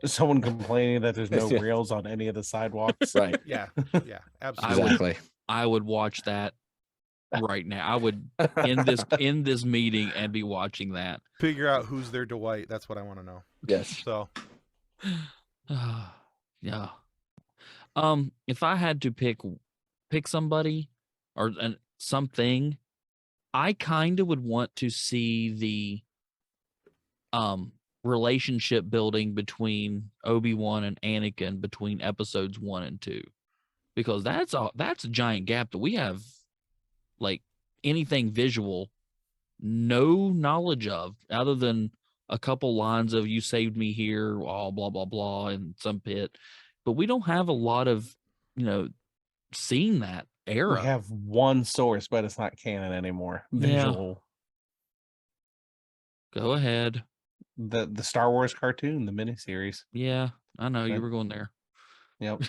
Speaker 2: Someone complaining that there's no
Speaker 4: Yeah.
Speaker 2: rails on any of the sidewalks.
Speaker 4: Right.
Speaker 5: Yeah, yeah,
Speaker 1: I
Speaker 5: absolutely.
Speaker 1: would-
Speaker 4: Exactly.
Speaker 1: I would watch that right now. I would in this meeting and be watching that.
Speaker 5: Figure out who's their Dwight. That's what I want to know.
Speaker 4: Yes.
Speaker 5: So
Speaker 1: Yeah. If I had to pick somebody or something, I kind of would want to see the relationship building between Obi-Wan and Anakin between episodes 1 and 2, because that's a giant gap that we have, like, anything visual, no knowledge of, other than a couple lines of "you saved me here," all blah blah blah in some pit, but we don't have a lot of seeing that era.
Speaker 2: We have one source, but it's not canon anymore.
Speaker 1: Yeah.
Speaker 2: Visual.
Speaker 1: Go ahead.
Speaker 2: The Star Wars cartoon, the miniseries.
Speaker 1: Yeah, I know you
Speaker 2: Right.
Speaker 1: were going there.
Speaker 2: Yep.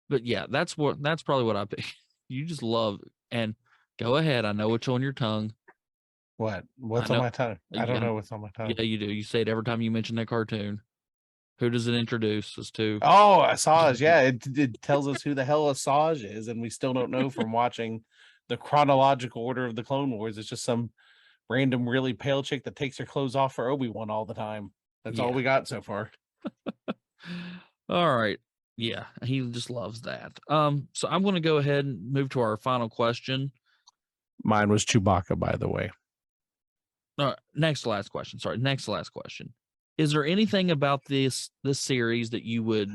Speaker 1: But yeah, that's probably what I pick. You just love, and go ahead. I know what's on your tongue.
Speaker 2: What's
Speaker 1: I
Speaker 2: on
Speaker 1: know-
Speaker 2: my tongue? I
Speaker 1: Yeah.
Speaker 2: don't know what's on my tongue.
Speaker 1: Yeah, you do. You say it every time you mention that cartoon. Who does it introduce us to?
Speaker 2: Oh, Asajj. Yeah, it tells us who the hell Asajj is, and we still don't know from watching the chronological order of the Clone Wars. It's just some random, really pale chick that takes her clothes off for Obi-Wan all the time. That's all
Speaker 1: Yeah.
Speaker 2: we got so far.
Speaker 1: All right. Yeah, he just loves that. So I'm going to go ahead and move to our final question.
Speaker 2: Mine was Chewbacca, by the way.
Speaker 1: Next to last question. Sorry, next to last question. Is there anything about this series that you would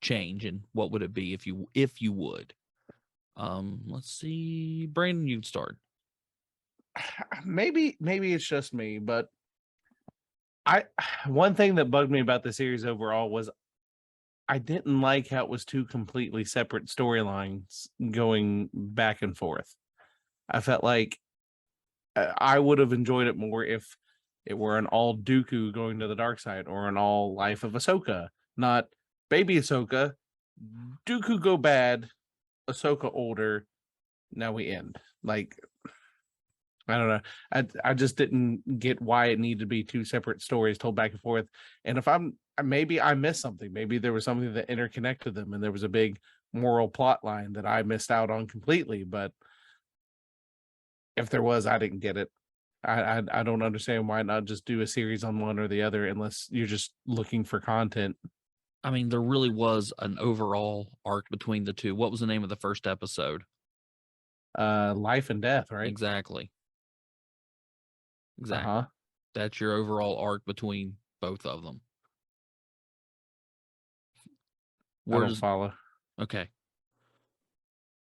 Speaker 1: change, and what would it be if you would? Let's see. Brandon, you'd start.
Speaker 2: Maybe it's just me, but one thing that bugged me about the series overall was I didn't like how it was two completely separate storylines going back and forth. I felt like I would have enjoyed it more if it were an all Dooku going to the dark side, or an all life of Ahsoka, not baby Ahsoka, Dooku go bad, Ahsoka older, now we end. Like, I don't know. I just didn't get why it needed to be two separate stories told back and forth. And if maybe I missed something. Maybe there was something that interconnected them, and there was a big moral plot line that I missed out on completely. But if there was, I didn't get it. I don't understand why not just do a series on one or the other, unless you're just looking for content.
Speaker 1: I mean, there really was an overall arc between the two. What was the name of the first episode?
Speaker 2: Life and death, right?
Speaker 1: Exactly. Exactly.
Speaker 2: Uh-huh.
Speaker 1: That's your overall arc between both of them.
Speaker 2: I don't follow.
Speaker 1: Okay.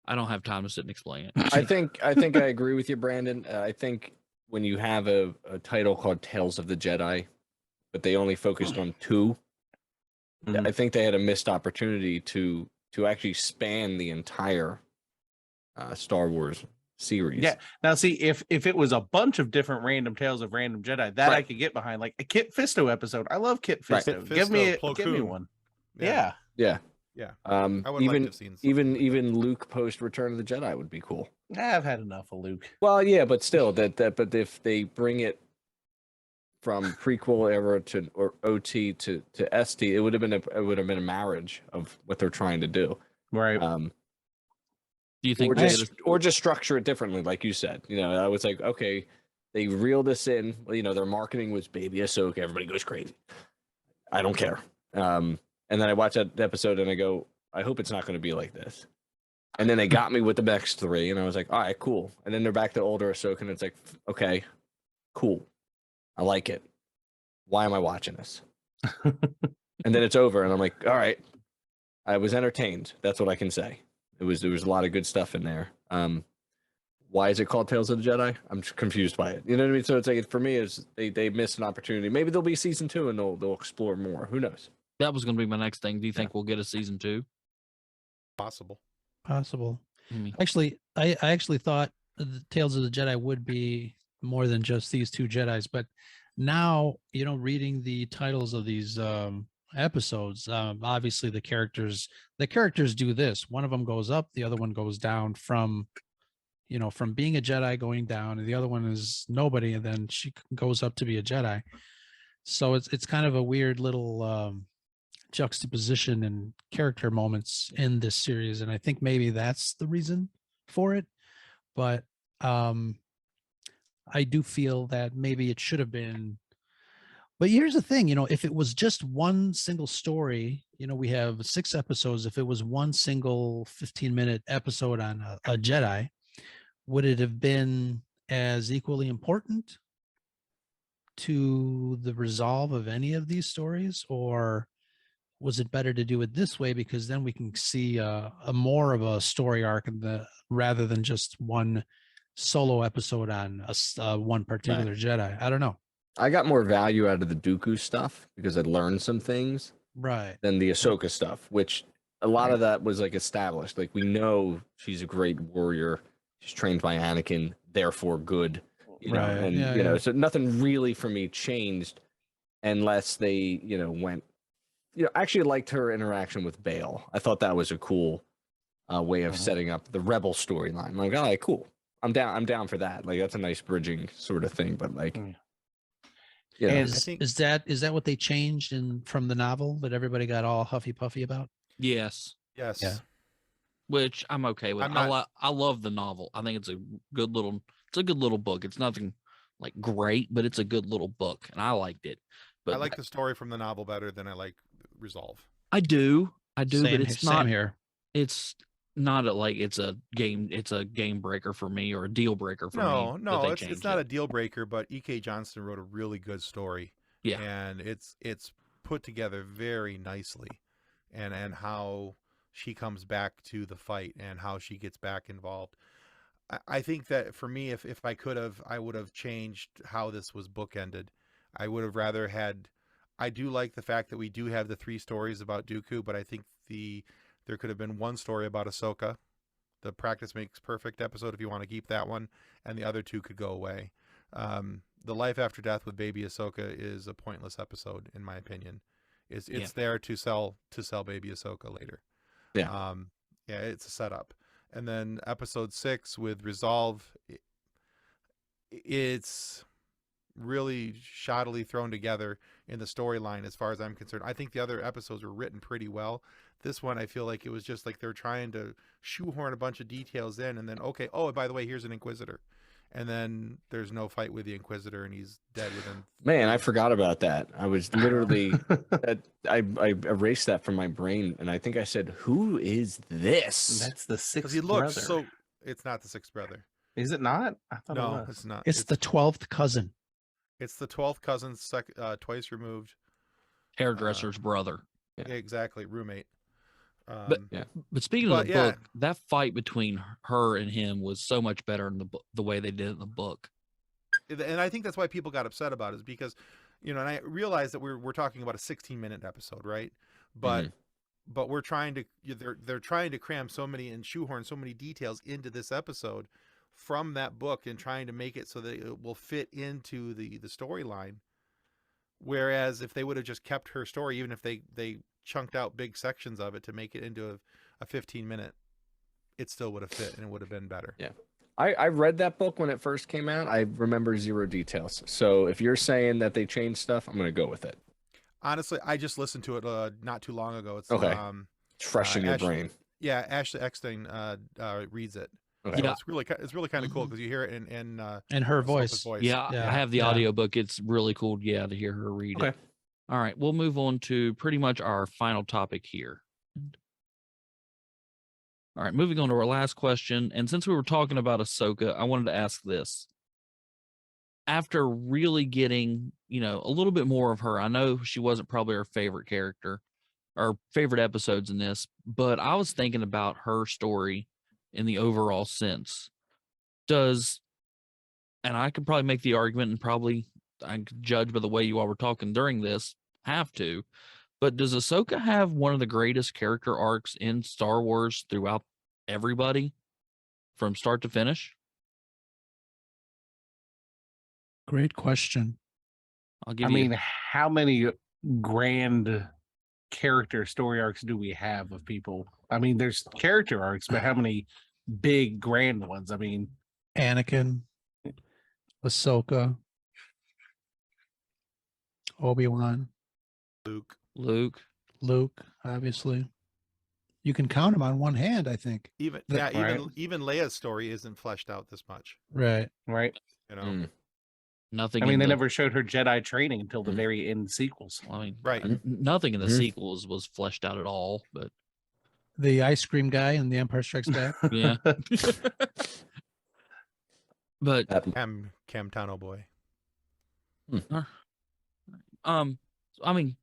Speaker 1: I don't have time to sit and explain it.
Speaker 4: I think I agree with you, Brandon. I think when you have a title called Tales of the Jedi, but they only focused on 2.
Speaker 2: Mhm.
Speaker 4: I think they had a missed opportunity to actually span the entire Star Wars series.
Speaker 2: Yeah. Now, see, if it was a bunch of different random tales of random Jedi, that I
Speaker 4: Right.
Speaker 2: could get behind, like a Kit Fisto episode. I love Kit
Speaker 4: Right.
Speaker 2: Fisto.
Speaker 5: Kit
Speaker 2: Give me
Speaker 5: Fisto, Plo
Speaker 2: give me
Speaker 5: Koon.
Speaker 2: one.
Speaker 5: Yeah.
Speaker 2: Yeah.
Speaker 4: Yeah.
Speaker 5: I would like to
Speaker 4: Even
Speaker 5: have seen something like that.
Speaker 4: even Luke post Return of the Jedi would be cool.
Speaker 2: I've had enough of Luke.
Speaker 4: Well, yeah, but still, but if they bring it from prequel era to or OT to ST, it would have been a marriage of what they're trying to do.
Speaker 2: Right.
Speaker 1: Do you think
Speaker 4: Or
Speaker 1: we'll get
Speaker 4: just
Speaker 1: a,
Speaker 4: or just structure it differently, like you said. I was like, okay, they reeled us in. Their marketing was Baby Ahsoka. Everybody goes crazy. I don't care. And then I watch that episode and I go, I hope it's not going to be like this. And then they got me with the next 3, and I was like, all right, cool. And then they're back to older Ahsoka, and it's like, okay, cool. I like it. Why am I watching this? And then it's over, and I'm like, all right. I was entertained. That's what I can say. There was a lot of good stuff in there. Why is it called Tales of the Jedi? I'm just confused by it. You know what I mean? So it's like, for me, is they missed an opportunity. Maybe there'll be season 2 and they'll explore more. Who knows?
Speaker 1: that was going to be my next thing. Do you think we'll get a season 2?
Speaker 5: Possible.
Speaker 1: I mean,
Speaker 3: Actually, I actually thought the Tales of the Jedi would be more than just these 2 Jedis, but now, reading the titles of these episodes, obviously the characters do this. One of them goes up, the other one goes down from being a Jedi going down, and the other one is nobody, and then she goes up to be a Jedi. So it's kind of a weird little juxtaposition and character moments in this series, and I think maybe that's the reason for it. But I do feel that maybe it should have been. But here's the thing, if it was just one single story, we have 6 episodes. If it was one single 15-minute episode on a Jedi, would it have been as equally important to the resolve of any of these stories, or was it better to do it this way, because then we can see a more of a story arc rather than just one solo episode on one particular Jedi? I don't know.
Speaker 4: I got more value out of the Dooku stuff because I learned some things
Speaker 3: Right.
Speaker 4: than the Ahsoka stuff, which a lot of that was like established. Like, we know she's a great warrior. She's trained by Anakin, therefore good.
Speaker 3: Right.
Speaker 4: And
Speaker 3: Yeah.
Speaker 4: so nothing really for me changed unless they, went. I actually liked her interaction with Bail. I thought that was a cool way of setting up the Rebel storyline. Like, all right, cool. I'm down for that. Like, that's a nice bridging sort of thing. But like,
Speaker 2: And
Speaker 3: Is that what they changed from the novel that everybody got all huffy puffy about?
Speaker 1: yes,
Speaker 5: Yes.
Speaker 3: Yeah.
Speaker 1: which I'm okay with.
Speaker 5: I'm not-
Speaker 1: I love the novel. I think it's a good little book. It's nothing like great, but it's a good little book, and I liked it. But
Speaker 5: I like the story from the novel better than I like Resolve.
Speaker 1: I do, but
Speaker 3: Same,
Speaker 1: it's
Speaker 3: same
Speaker 1: not.
Speaker 3: here.
Speaker 1: It's not it's a game breaker for me or a deal breaker for me.
Speaker 5: No,
Speaker 1: that they
Speaker 5: it's
Speaker 1: changed
Speaker 5: not
Speaker 1: it.
Speaker 5: a deal breaker, but E.K. Johnston wrote a really good story.
Speaker 1: Yeah.
Speaker 5: And it's put together very nicely, and how she comes back to the fight and how she gets back involved. I think that for me, if I could have, I would have changed how this was bookended. I would have rather had. I do like the fact that we do have the 3 stories about Dooku, but I think there could have been one story about Ahsoka, the Practice Makes Perfect episode, if you want to keep that one, and the other 2 could go away. The Life After Death with Baby Ahsoka is a pointless episode, in my opinion. It's there to sell Baby Ahsoka later.
Speaker 4: Yeah.
Speaker 5: It's a setup. And then episode 6 with Resolve, it's really shoddily thrown together in the storyline as far as I'm concerned. I think the other episodes were written pretty well. This one, I feel like it was just like they're trying to shoehorn a bunch of details in, and then, okay, oh, by the way, here's an Inquisitor. And then there's no fight with the Inquisitor, and he's dead within.
Speaker 4: Man, I forgot about that. I was literally, I erased that from my brain, and I think I said, "Who is this?"
Speaker 2: that's the 6th
Speaker 5: Because he looks
Speaker 2: brother.
Speaker 5: so. It's not the 6th brother.
Speaker 2: Is it not? I thought it
Speaker 5: No,
Speaker 2: was.
Speaker 5: it's not.
Speaker 3: It's the 12th cousin.
Speaker 5: It's the 12th cousin, twice removed.
Speaker 1: Hairdresser's brother.
Speaker 4: Yeah.
Speaker 5: Exactly, roommate.
Speaker 1: But speaking
Speaker 5: But
Speaker 1: of the
Speaker 5: yeah.
Speaker 1: book, that fight between her and him was so much better in the way they did it in the book.
Speaker 5: And I think that's why people got upset about it, is because, and I realize that we're talking about a 16-minute episode, right? But but we're trying to they're trying to cram so many and shoehorn so many details into this episode from that book and trying to make it so that it will fit into the storyline. Whereas if they would have just kept her story, even if they chunked out big sections of it to make it into a 15-minute, it still would have fit and it would have been better.
Speaker 4: Yeah. I read that book when it first came out. I remember zero details. So if you're saying that they changed stuff, I'm going to go with it.
Speaker 5: Honestly, I just listened to it not too long ago. It's
Speaker 4: Okay. It's fresh in your brain.
Speaker 5: Yeah, Ashley Eckstein reads it.
Speaker 4: Okay.
Speaker 5: So it's really kind of cool because you hear it in
Speaker 3: her
Speaker 5: Ahsoka's
Speaker 3: voice.
Speaker 1: Yeah,
Speaker 3: Yeah,
Speaker 1: I have the
Speaker 3: yeah.
Speaker 1: audiobook. It's really cool, to hear her read it. All right, we'll move on to pretty much our final topic here. All right, moving on to our last question. And since we were talking about Ahsoka, I wanted to ask this. After really getting, a little bit more of her, I know she wasn't probably our favorite character or favorite episodes in this, but I was thinking about her story in the overall sense. And I could probably make the argument and probably I could judge by the way you all were talking during this, but does Ahsoka have one of the greatest character arcs in Star Wars throughout everybody from start to finish?
Speaker 3: Great question.
Speaker 1: I'll give
Speaker 2: I
Speaker 1: you.
Speaker 2: mean, how many grand character story arcs do we have of people? I mean, there's character arcs, but how many big grand ones? I mean,
Speaker 3: Anakin, Ahsoka, Obi-Wan,
Speaker 5: Luke.
Speaker 1: Luke.
Speaker 3: obviously. You can count them on one hand, I think.
Speaker 5: Even
Speaker 2: Right.
Speaker 5: even Leia's story isn't fleshed out this much.
Speaker 3: Right.
Speaker 2: right?
Speaker 1: Nothing.
Speaker 2: I mean,
Speaker 1: in
Speaker 2: they
Speaker 1: the,
Speaker 2: never showed her Jedi training until the
Speaker 4: Mhm.
Speaker 2: very end sequels.
Speaker 1: I mean,
Speaker 5: Right.
Speaker 1: Nothing in the
Speaker 4: Mhm.
Speaker 1: sequels was fleshed out at all. But
Speaker 3: The ice cream guy in The Empire Strikes Back.
Speaker 1: yeah. But
Speaker 5: Cam Tano boy.
Speaker 1: I mean,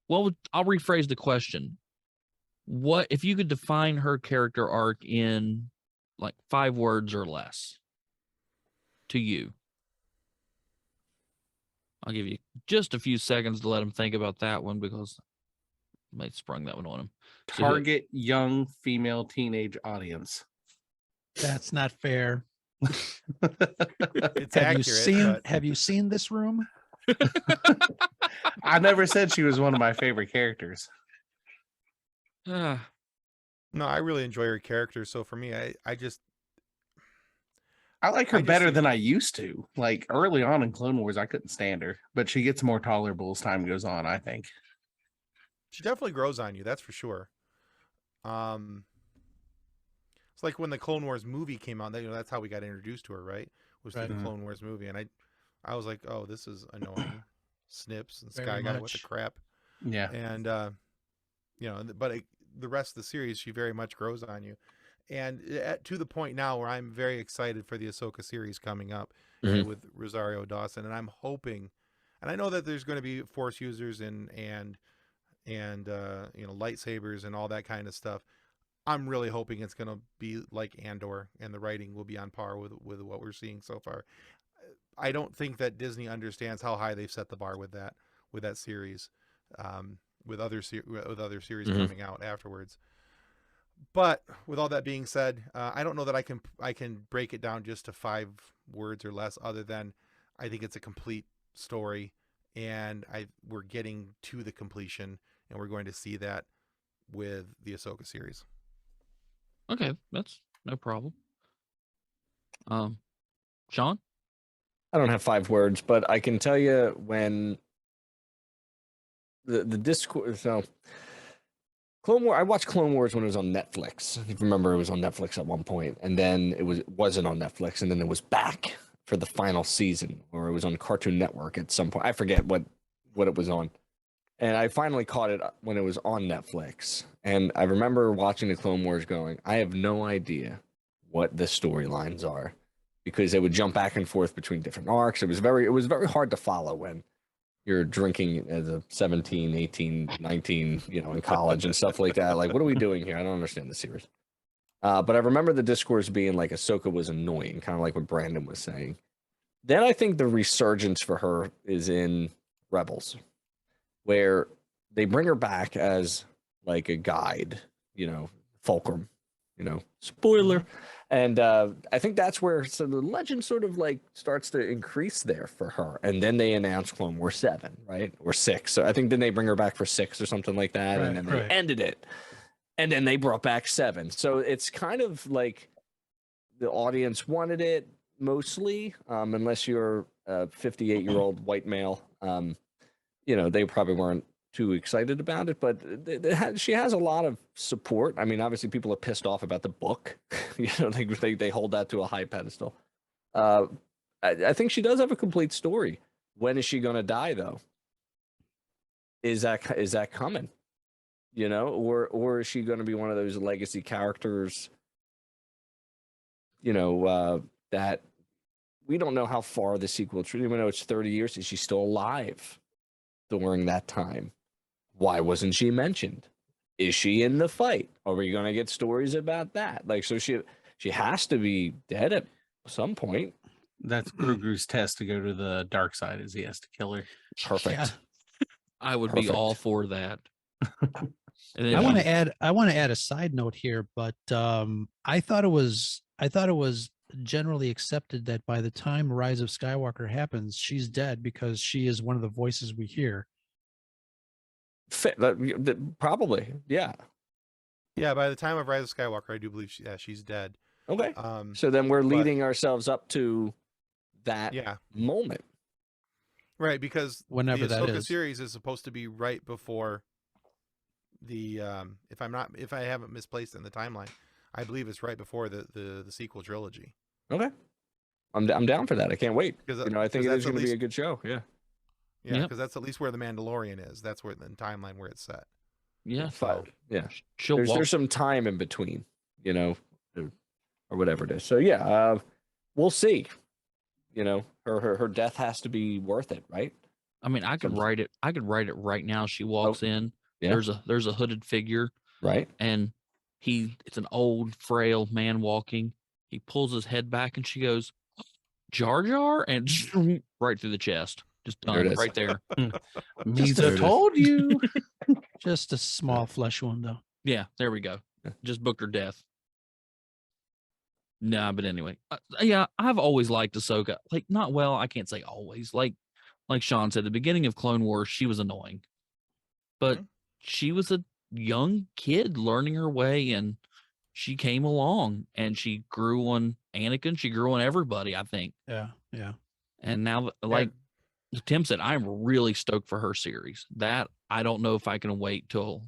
Speaker 1: I'll rephrase the question. What if you could define her character arc in like 5 words or less to you? I'll give you just a few seconds to let him think about that one because I might sprung that one on him. So
Speaker 2: Target young female teenage audience.
Speaker 3: That's not fair.
Speaker 5: It's
Speaker 3: Have
Speaker 5: accurate.
Speaker 3: you seen
Speaker 5: but
Speaker 3: have you seen this room?
Speaker 2: I never said she was one of my favorite characters.
Speaker 5: no, I really enjoy her character. So for me, I just
Speaker 2: I like her
Speaker 5: I just
Speaker 2: better
Speaker 5: see-
Speaker 2: than I used to. Like early on in Clone Wars, I couldn't stand her, but she gets more tolerable as time goes on, I think.
Speaker 5: she definitely grows on you. That's for sure. It's like when the Clone Wars movie came out. That's how we got introduced to her, right? Was through
Speaker 3: Right.
Speaker 5: the Clone Wars movie, and I was like, oh, this is annoying. Snips and
Speaker 3: Very
Speaker 5: Sky Guy with the
Speaker 3: much.
Speaker 5: crap,
Speaker 2: Yeah.
Speaker 5: and the rest of the series, she very much grows on you, and to the point now where I'm very excited for the Ahsoka series coming up with Rosario Dawson, and I'm hoping, and I know that there's going to be Force users and lightsabers and all that kind of stuff. I'm really hoping it's going to be like Andor, and the writing will be on par with what we're seeing so far. I don't think that Disney understands how high they've set the bar with that series, with other series coming out afterwards. But with all that being said, I don't know that I can break it down just to 5 words or less. Other than I think it's a complete story, and we're getting to the completion, and we're going to see that with the Ahsoka series.
Speaker 1: okay, that's no problem. Sean?
Speaker 4: I don't have 5 words, but I can tell you when the Discord. So Clone War. I watched Clone Wars when it was on Netflix. If you remember, it was on Netflix at one point, and then it wasn't on Netflix, and then it was back for the final season, or it was on Cartoon Network at some point. I forget what it was on. And I finally caught it when it was on Netflix. And I remember watching the Clone Wars going, I have no idea what the storylines are, because they would jump back and forth between different arcs. It was very hard to follow when you're drinking as a 17, 18, 19, in college and stuff like that. Like, what are we doing here? I don't understand the series. But I remember the discourse being like Ahsoka was annoying, kind of like what Brandon was saying. Then I think the resurgence for her is in Rebels, where they bring her back as like a guide, you know, Fulcrum, you know, spoiler. And I think that's where so the legend sort of like starts to increase there for her. And then they announce Clone Wars 7, right? Or 6. So I think then they bring her back for 6 or something like that. And then they ended it. And then they brought back 7. So it's kind of like the audience wanted it mostly, unless you're a 58-year-old white male. You know, they probably weren't too excited about it, but she has a lot of support. I mean, obviously people are pissed off about the book. You know, they hold that to a high pedestal. I think she does have a complete story. When is she going to die, though? Is that coming? You know, or is she going to be one of those legacy characters, you know, that we don't know how far the sequel, even though it's 30 years, is she still alive during that time? Why wasn't she mentioned? Is she in the fight? Are we going to get stories about that? Like, so she has to be dead at some point.
Speaker 2: That's Grogu's test to go to the dark side, is he has to kill her.
Speaker 4: Perfect.
Speaker 3: Yeah.
Speaker 1: I would be all for that. And then
Speaker 3: I want
Speaker 1: she-
Speaker 3: to add a side note here, but I thought it was generally accepted that by the time Rise of Skywalker happens, she's dead because she is one of the voices we hear.
Speaker 4: Probably, yeah.
Speaker 5: Yeah, by the time of Rise of Skywalker, I do believe she's dead.
Speaker 4: Okay. So then we're
Speaker 5: but-
Speaker 4: leading ourselves up to that
Speaker 5: Yeah,
Speaker 4: moment.
Speaker 5: right, because
Speaker 3: Whenever
Speaker 5: the
Speaker 3: that
Speaker 5: Ahsoka
Speaker 3: is.
Speaker 5: series is supposed to be right before the if I haven't misplaced it in the timeline, I believe it's right before the sequel trilogy.
Speaker 4: Okay. I'm down for that. I can't wait.
Speaker 5: Because
Speaker 4: You know, I think it
Speaker 5: that's
Speaker 4: is
Speaker 5: at
Speaker 4: going to be
Speaker 5: least-
Speaker 4: a good show. Yeah.
Speaker 5: Yeah,
Speaker 1: Yep.
Speaker 5: because that's at least where the Mandalorian is. That's where the timeline where it's set.
Speaker 1: yeah,
Speaker 5: So
Speaker 4: Yeah.
Speaker 1: she'll walk.
Speaker 4: There's some time in between, you know, or whatever it is. So yeah, we'll see. You know, her death has to be worth it, right?
Speaker 1: I mean, I could
Speaker 4: Something.
Speaker 1: write it. I could write it right now. She walks in.
Speaker 4: yeah.
Speaker 1: There's a hooded figure,
Speaker 4: Right.
Speaker 1: and it's an old, frail man walking. He pulls his head back, and she goes, "Jar Jar," and right through the chest, just
Speaker 4: There it
Speaker 1: done
Speaker 4: is.
Speaker 1: right there.
Speaker 3: Just
Speaker 2: Misa
Speaker 3: a-
Speaker 2: told you.
Speaker 3: Just a small flesh wound, though.
Speaker 1: Yeah, there we go.
Speaker 4: Yeah.
Speaker 1: Just booked her death. Nah, but anyway, yeah, I've always liked Ahsoka. Like, not well, I can't say always. Like Sean said, the beginning of Clone Wars, she was annoying, but
Speaker 5: Mhm.
Speaker 1: she was a young kid learning her way, and she came along, and she grew on Anakin. She grew on everybody, I think.
Speaker 3: Yeah, yeah.
Speaker 1: And now, like Tim said, I'm really stoked for her series. That I don't know if I can wait till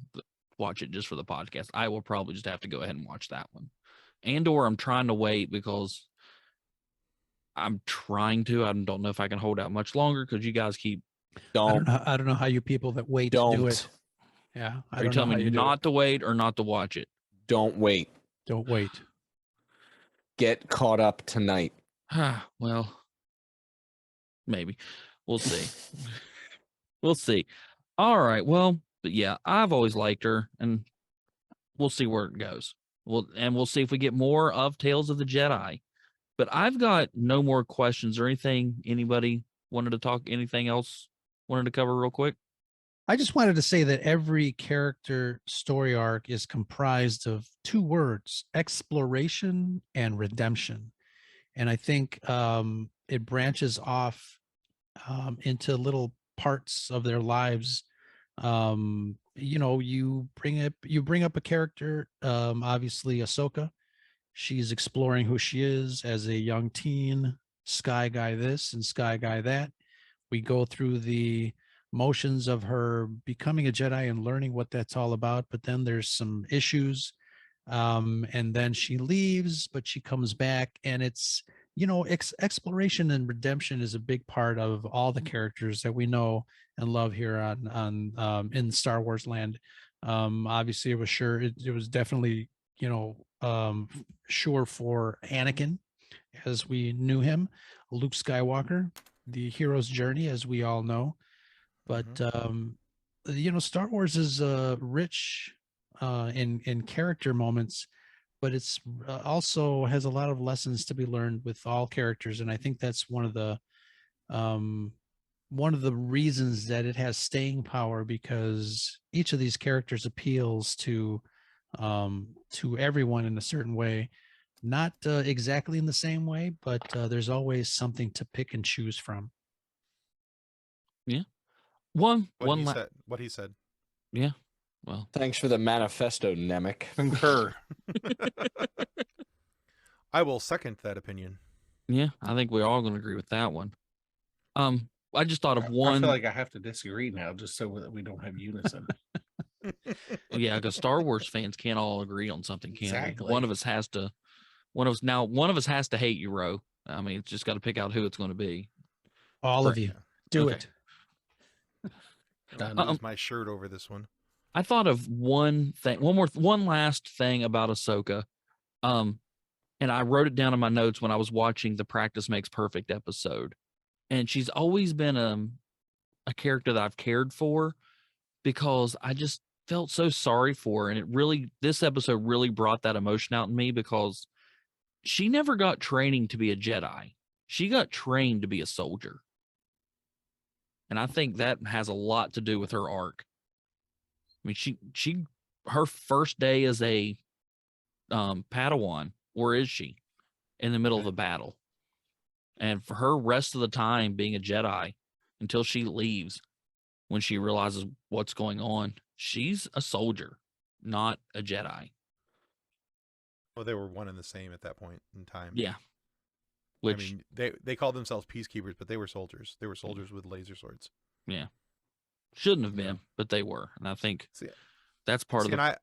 Speaker 1: watch it just for the podcast. I will probably just have to go ahead and watch that one. Andor, I'm trying to wait because I'm trying to. I don't know if I can hold out much longer because you guys keep.
Speaker 4: Don't
Speaker 3: I don't know how you people that wait
Speaker 4: don't
Speaker 3: do it. Yeah, I
Speaker 1: Are you
Speaker 3: don't know
Speaker 1: telling
Speaker 3: how
Speaker 1: me
Speaker 3: you do
Speaker 1: not
Speaker 3: it.
Speaker 1: to wait or not to watch it?
Speaker 4: don't wait.
Speaker 3: Don't wait.
Speaker 4: Get caught up tonight.
Speaker 1: Well, maybe. We'll see. We'll see. All right. Well, but yeah, I've always liked her, and we'll see where it goes. We'll see if we get more of Tales of the Jedi. But I've got no more questions or anything. Anybody wanted to talk? Anything else wanted to cover real quick?
Speaker 3: I just wanted to say that every character story arc is comprised of two words: exploration and redemption. And I think it branches off into little parts of their lives. You know, you bring up a character, obviously Ahsoka. She's exploring who she is as a young teen, sky guy this and sky guy that. We go through the motions of her becoming a Jedi and learning what that's all about, but then there's some issues. And then she leaves, but she comes back, and it's, you know, exploration and redemption is a big part of all the characters that we know and love here on in Star Wars land. Obviously it was definitely, you know, sure for Anakin as we knew him, Luke Skywalker, the hero's journey, as we all know. But you know, Star Wars is rich in character moments, but it's also has a lot of lessons to be learned with all characters, and I think that's one of the one of the reasons that it has staying power, because each of these characters appeals to everyone in a certain way, not exactly in the same way, but there's always something to pick and choose from.
Speaker 1: One
Speaker 5: What
Speaker 1: one
Speaker 5: he
Speaker 1: la-
Speaker 5: said. What he said.
Speaker 1: yeah. Well,
Speaker 4: Thanks for the manifesto, Nemec.
Speaker 2: Concur.
Speaker 5: I will second that opinion.
Speaker 1: yeah, I think we're all going to agree with that one. I just thought of
Speaker 2: I
Speaker 1: one.
Speaker 2: feel like I have to disagree now, just so that we don't have unison.
Speaker 1: Yeah, because Star Wars fans can't all agree on something, can we?
Speaker 2: Exactly.
Speaker 1: One of us has to. One of us has to hate you, Ro. I mean, it's just got to pick out who it's going to be.
Speaker 3: All of you, do
Speaker 1: Okay.
Speaker 3: it.
Speaker 5: I'll lose my shirt over this one.
Speaker 1: I thought of one last thing about Ahsoka. And I wrote it down in my notes when I was watching the Practice Makes Perfect episode. And she's always been a character that I've cared for, because I just felt so sorry for her. And this episode really brought that emotion out in me, because she never got training to be a Jedi. She got trained to be a soldier. And I think that has a lot to do with her arc. I mean, her first day as a Padawan, where is she? In the middle of a battle. And for her rest of the time being a Jedi until she leaves, when she realizes what's going on, she's a soldier, not a Jedi.
Speaker 5: Well, they were one and the same at that point in time.
Speaker 1: Yeah.
Speaker 5: I mean, they called themselves peacekeepers, but they were soldiers. They were soldiers with laser swords.
Speaker 1: Yeah. Shouldn't have been,
Speaker 5: Yeah.
Speaker 1: but they were. And I think
Speaker 5: See,
Speaker 1: that's part of the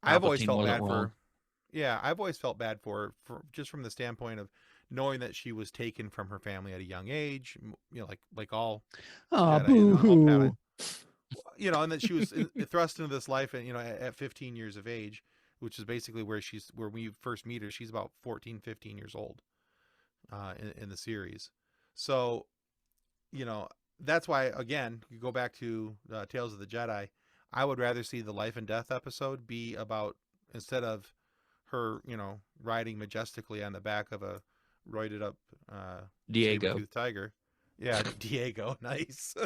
Speaker 5: I've always
Speaker 1: Palpatine
Speaker 5: felt
Speaker 1: wasn't
Speaker 5: bad for
Speaker 1: wrong.
Speaker 5: her. Yeah, I've always felt bad for just from the standpoint of knowing that she was taken from her family at a young age, like all
Speaker 3: Oh,
Speaker 5: Jedi and all
Speaker 3: boo-hoo.
Speaker 5: Padawan, and that she was thrust into this life at 15 years of age, which is basically where we first meet her. She's about 14, 15 years old in the series. So, that's why, again, you go back to Tales of the Jedi, I would rather see the life and death episode be about, instead of her, riding majestically on the back of a roided up
Speaker 1: Diego.
Speaker 5: saber-toothed tiger. Yeah, Diego, nice.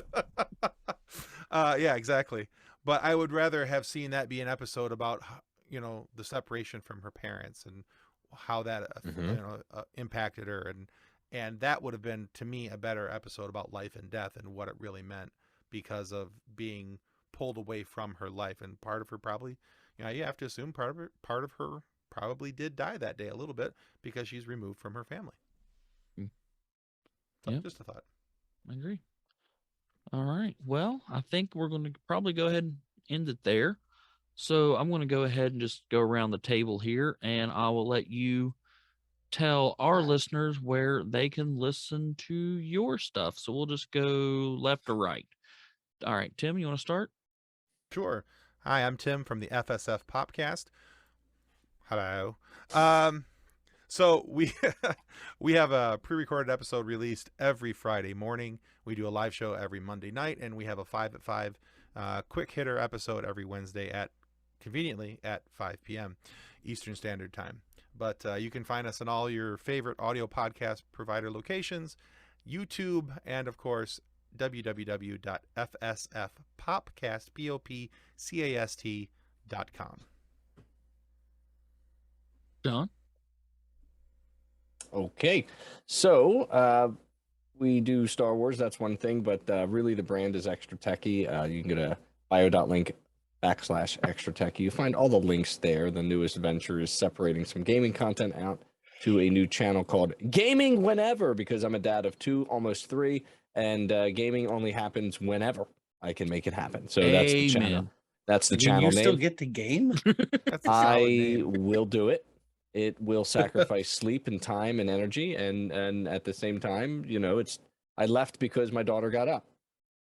Speaker 5: Yeah, exactly. But I would rather have seen that be an episode about, the separation from her parents and how that impacted her, and that would have been, to me, a better episode about life and death and what it really meant, because of being pulled away from her life. And part of her probably, you have to assume part of her probably did die that day a little bit, because she's removed from her family. So, just a thought.
Speaker 1: I agree. All right. Well, I think we're going to probably go ahead and end it there. So I'm going to go ahead and just go around the table here, and I will let you tell our listeners where they can listen to your stuff. So we'll just go left or right. All right, Tim, you want to start?
Speaker 5: Sure. Hi, I'm Tim from the FSF Popcast. Hello. So we have a pre-recorded episode released every Friday morning. We do a live show every Monday night, and we have a 5 at 5 quick hitter episode every Wednesday conveniently at 5 p.m. Eastern Standard Time. But you can find us on all your favorite audio podcast provider locations, YouTube, and of course www.fsfpopcast.com.
Speaker 1: John?
Speaker 4: Okay, so we do Star Wars. That's one thing, but really the brand is Extra Techie. You can go to bio.link/Extra Techie. You find all the links there. The newest venture is separating some gaming content out to a new channel called Gaming Whenever, because I'm a dad of 2, almost 3, and gaming only happens whenever I can make it happen. So that's the channel.
Speaker 1: Amen.
Speaker 4: That's the
Speaker 2: Do
Speaker 4: channel
Speaker 2: you
Speaker 4: name.
Speaker 2: still get the game?
Speaker 5: That's a solid
Speaker 4: I
Speaker 5: name.
Speaker 4: will do it. It will sacrifice sleep and time and energy, and at the same time, I left because my daughter got up,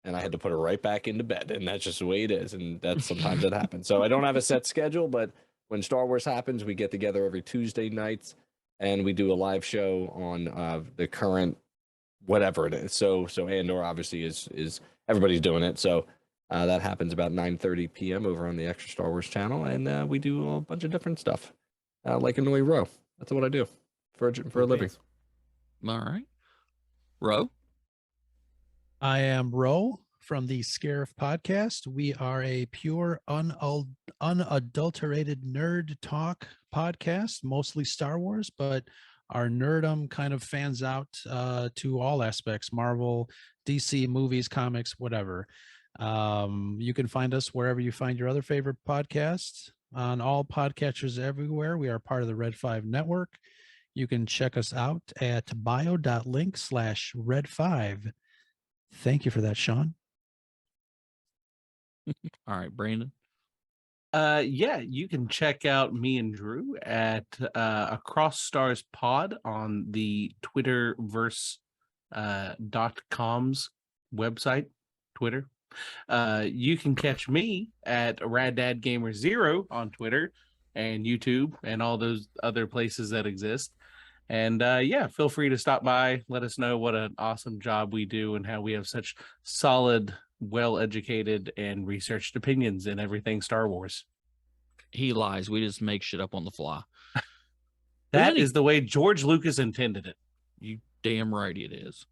Speaker 4: and I had to put her right back into bed, and that's just the way it is, and that's sometimes it happens. So I don't have a set schedule, but when Star Wars happens, we get together every Tuesday nights, and we do a live show on the current whatever it is. So Andor obviously is everybody's doing it, so that happens about 9:30 p.m. over on the Extra Star Wars channel, and we do a bunch of different stuff. Like Annoy Row. That's what I do for a living.
Speaker 1: All right. Ro?
Speaker 3: I am Ro from the Scarif podcast. We are a pure, unadulterated nerd talk podcast, mostly Star Wars, but our nerdum kind of fans out to all aspects: Marvel, DC, movies, comics, whatever. You can find us wherever you find your other favorite podcasts, on all podcatchers everywhere. We are part of the Red 5 network. You can check us out at bio.link/Red5. Thank you for that, Sean.
Speaker 1: All right, Brandon.
Speaker 2: Yeah, you can check out me and Drew at Across Stars Pod on the Twitterverse .com's website, Twitter. You can catch me at RadDadGamer0 on Twitter and YouTube and all those other places that exist. And yeah, feel free to stop by. Let us know what an awesome job we do and how we have such solid, well-educated, and researched opinions in everything Star Wars.
Speaker 1: He lies. We just make shit up on the fly.
Speaker 2: That is the way George Lucas intended it.
Speaker 1: You damn right it is.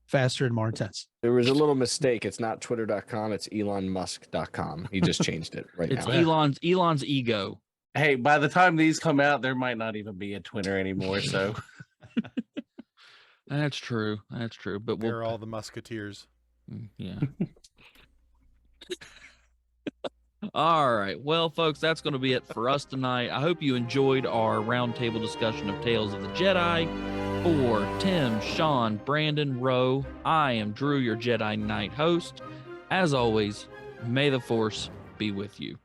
Speaker 3: Faster and more intense.
Speaker 4: There was a little mistake. It's not twitter.com. It's elonmusk.com. He just changed it right
Speaker 1: It's
Speaker 4: now.
Speaker 1: Elon's ego.
Speaker 2: Hey, by the time these come out, there might not even be a Twitter anymore. So
Speaker 1: That's true. That's true. But
Speaker 5: They're all the Musketeers.
Speaker 1: yeah. All right. Well, folks, that's going to be it for us tonight. I hope you enjoyed our roundtable discussion of Tales of the Jedi. For Tim, Sean, Brandon, Rowe, I am Drew, your Jedi Knight host. As always, may the Force be with you.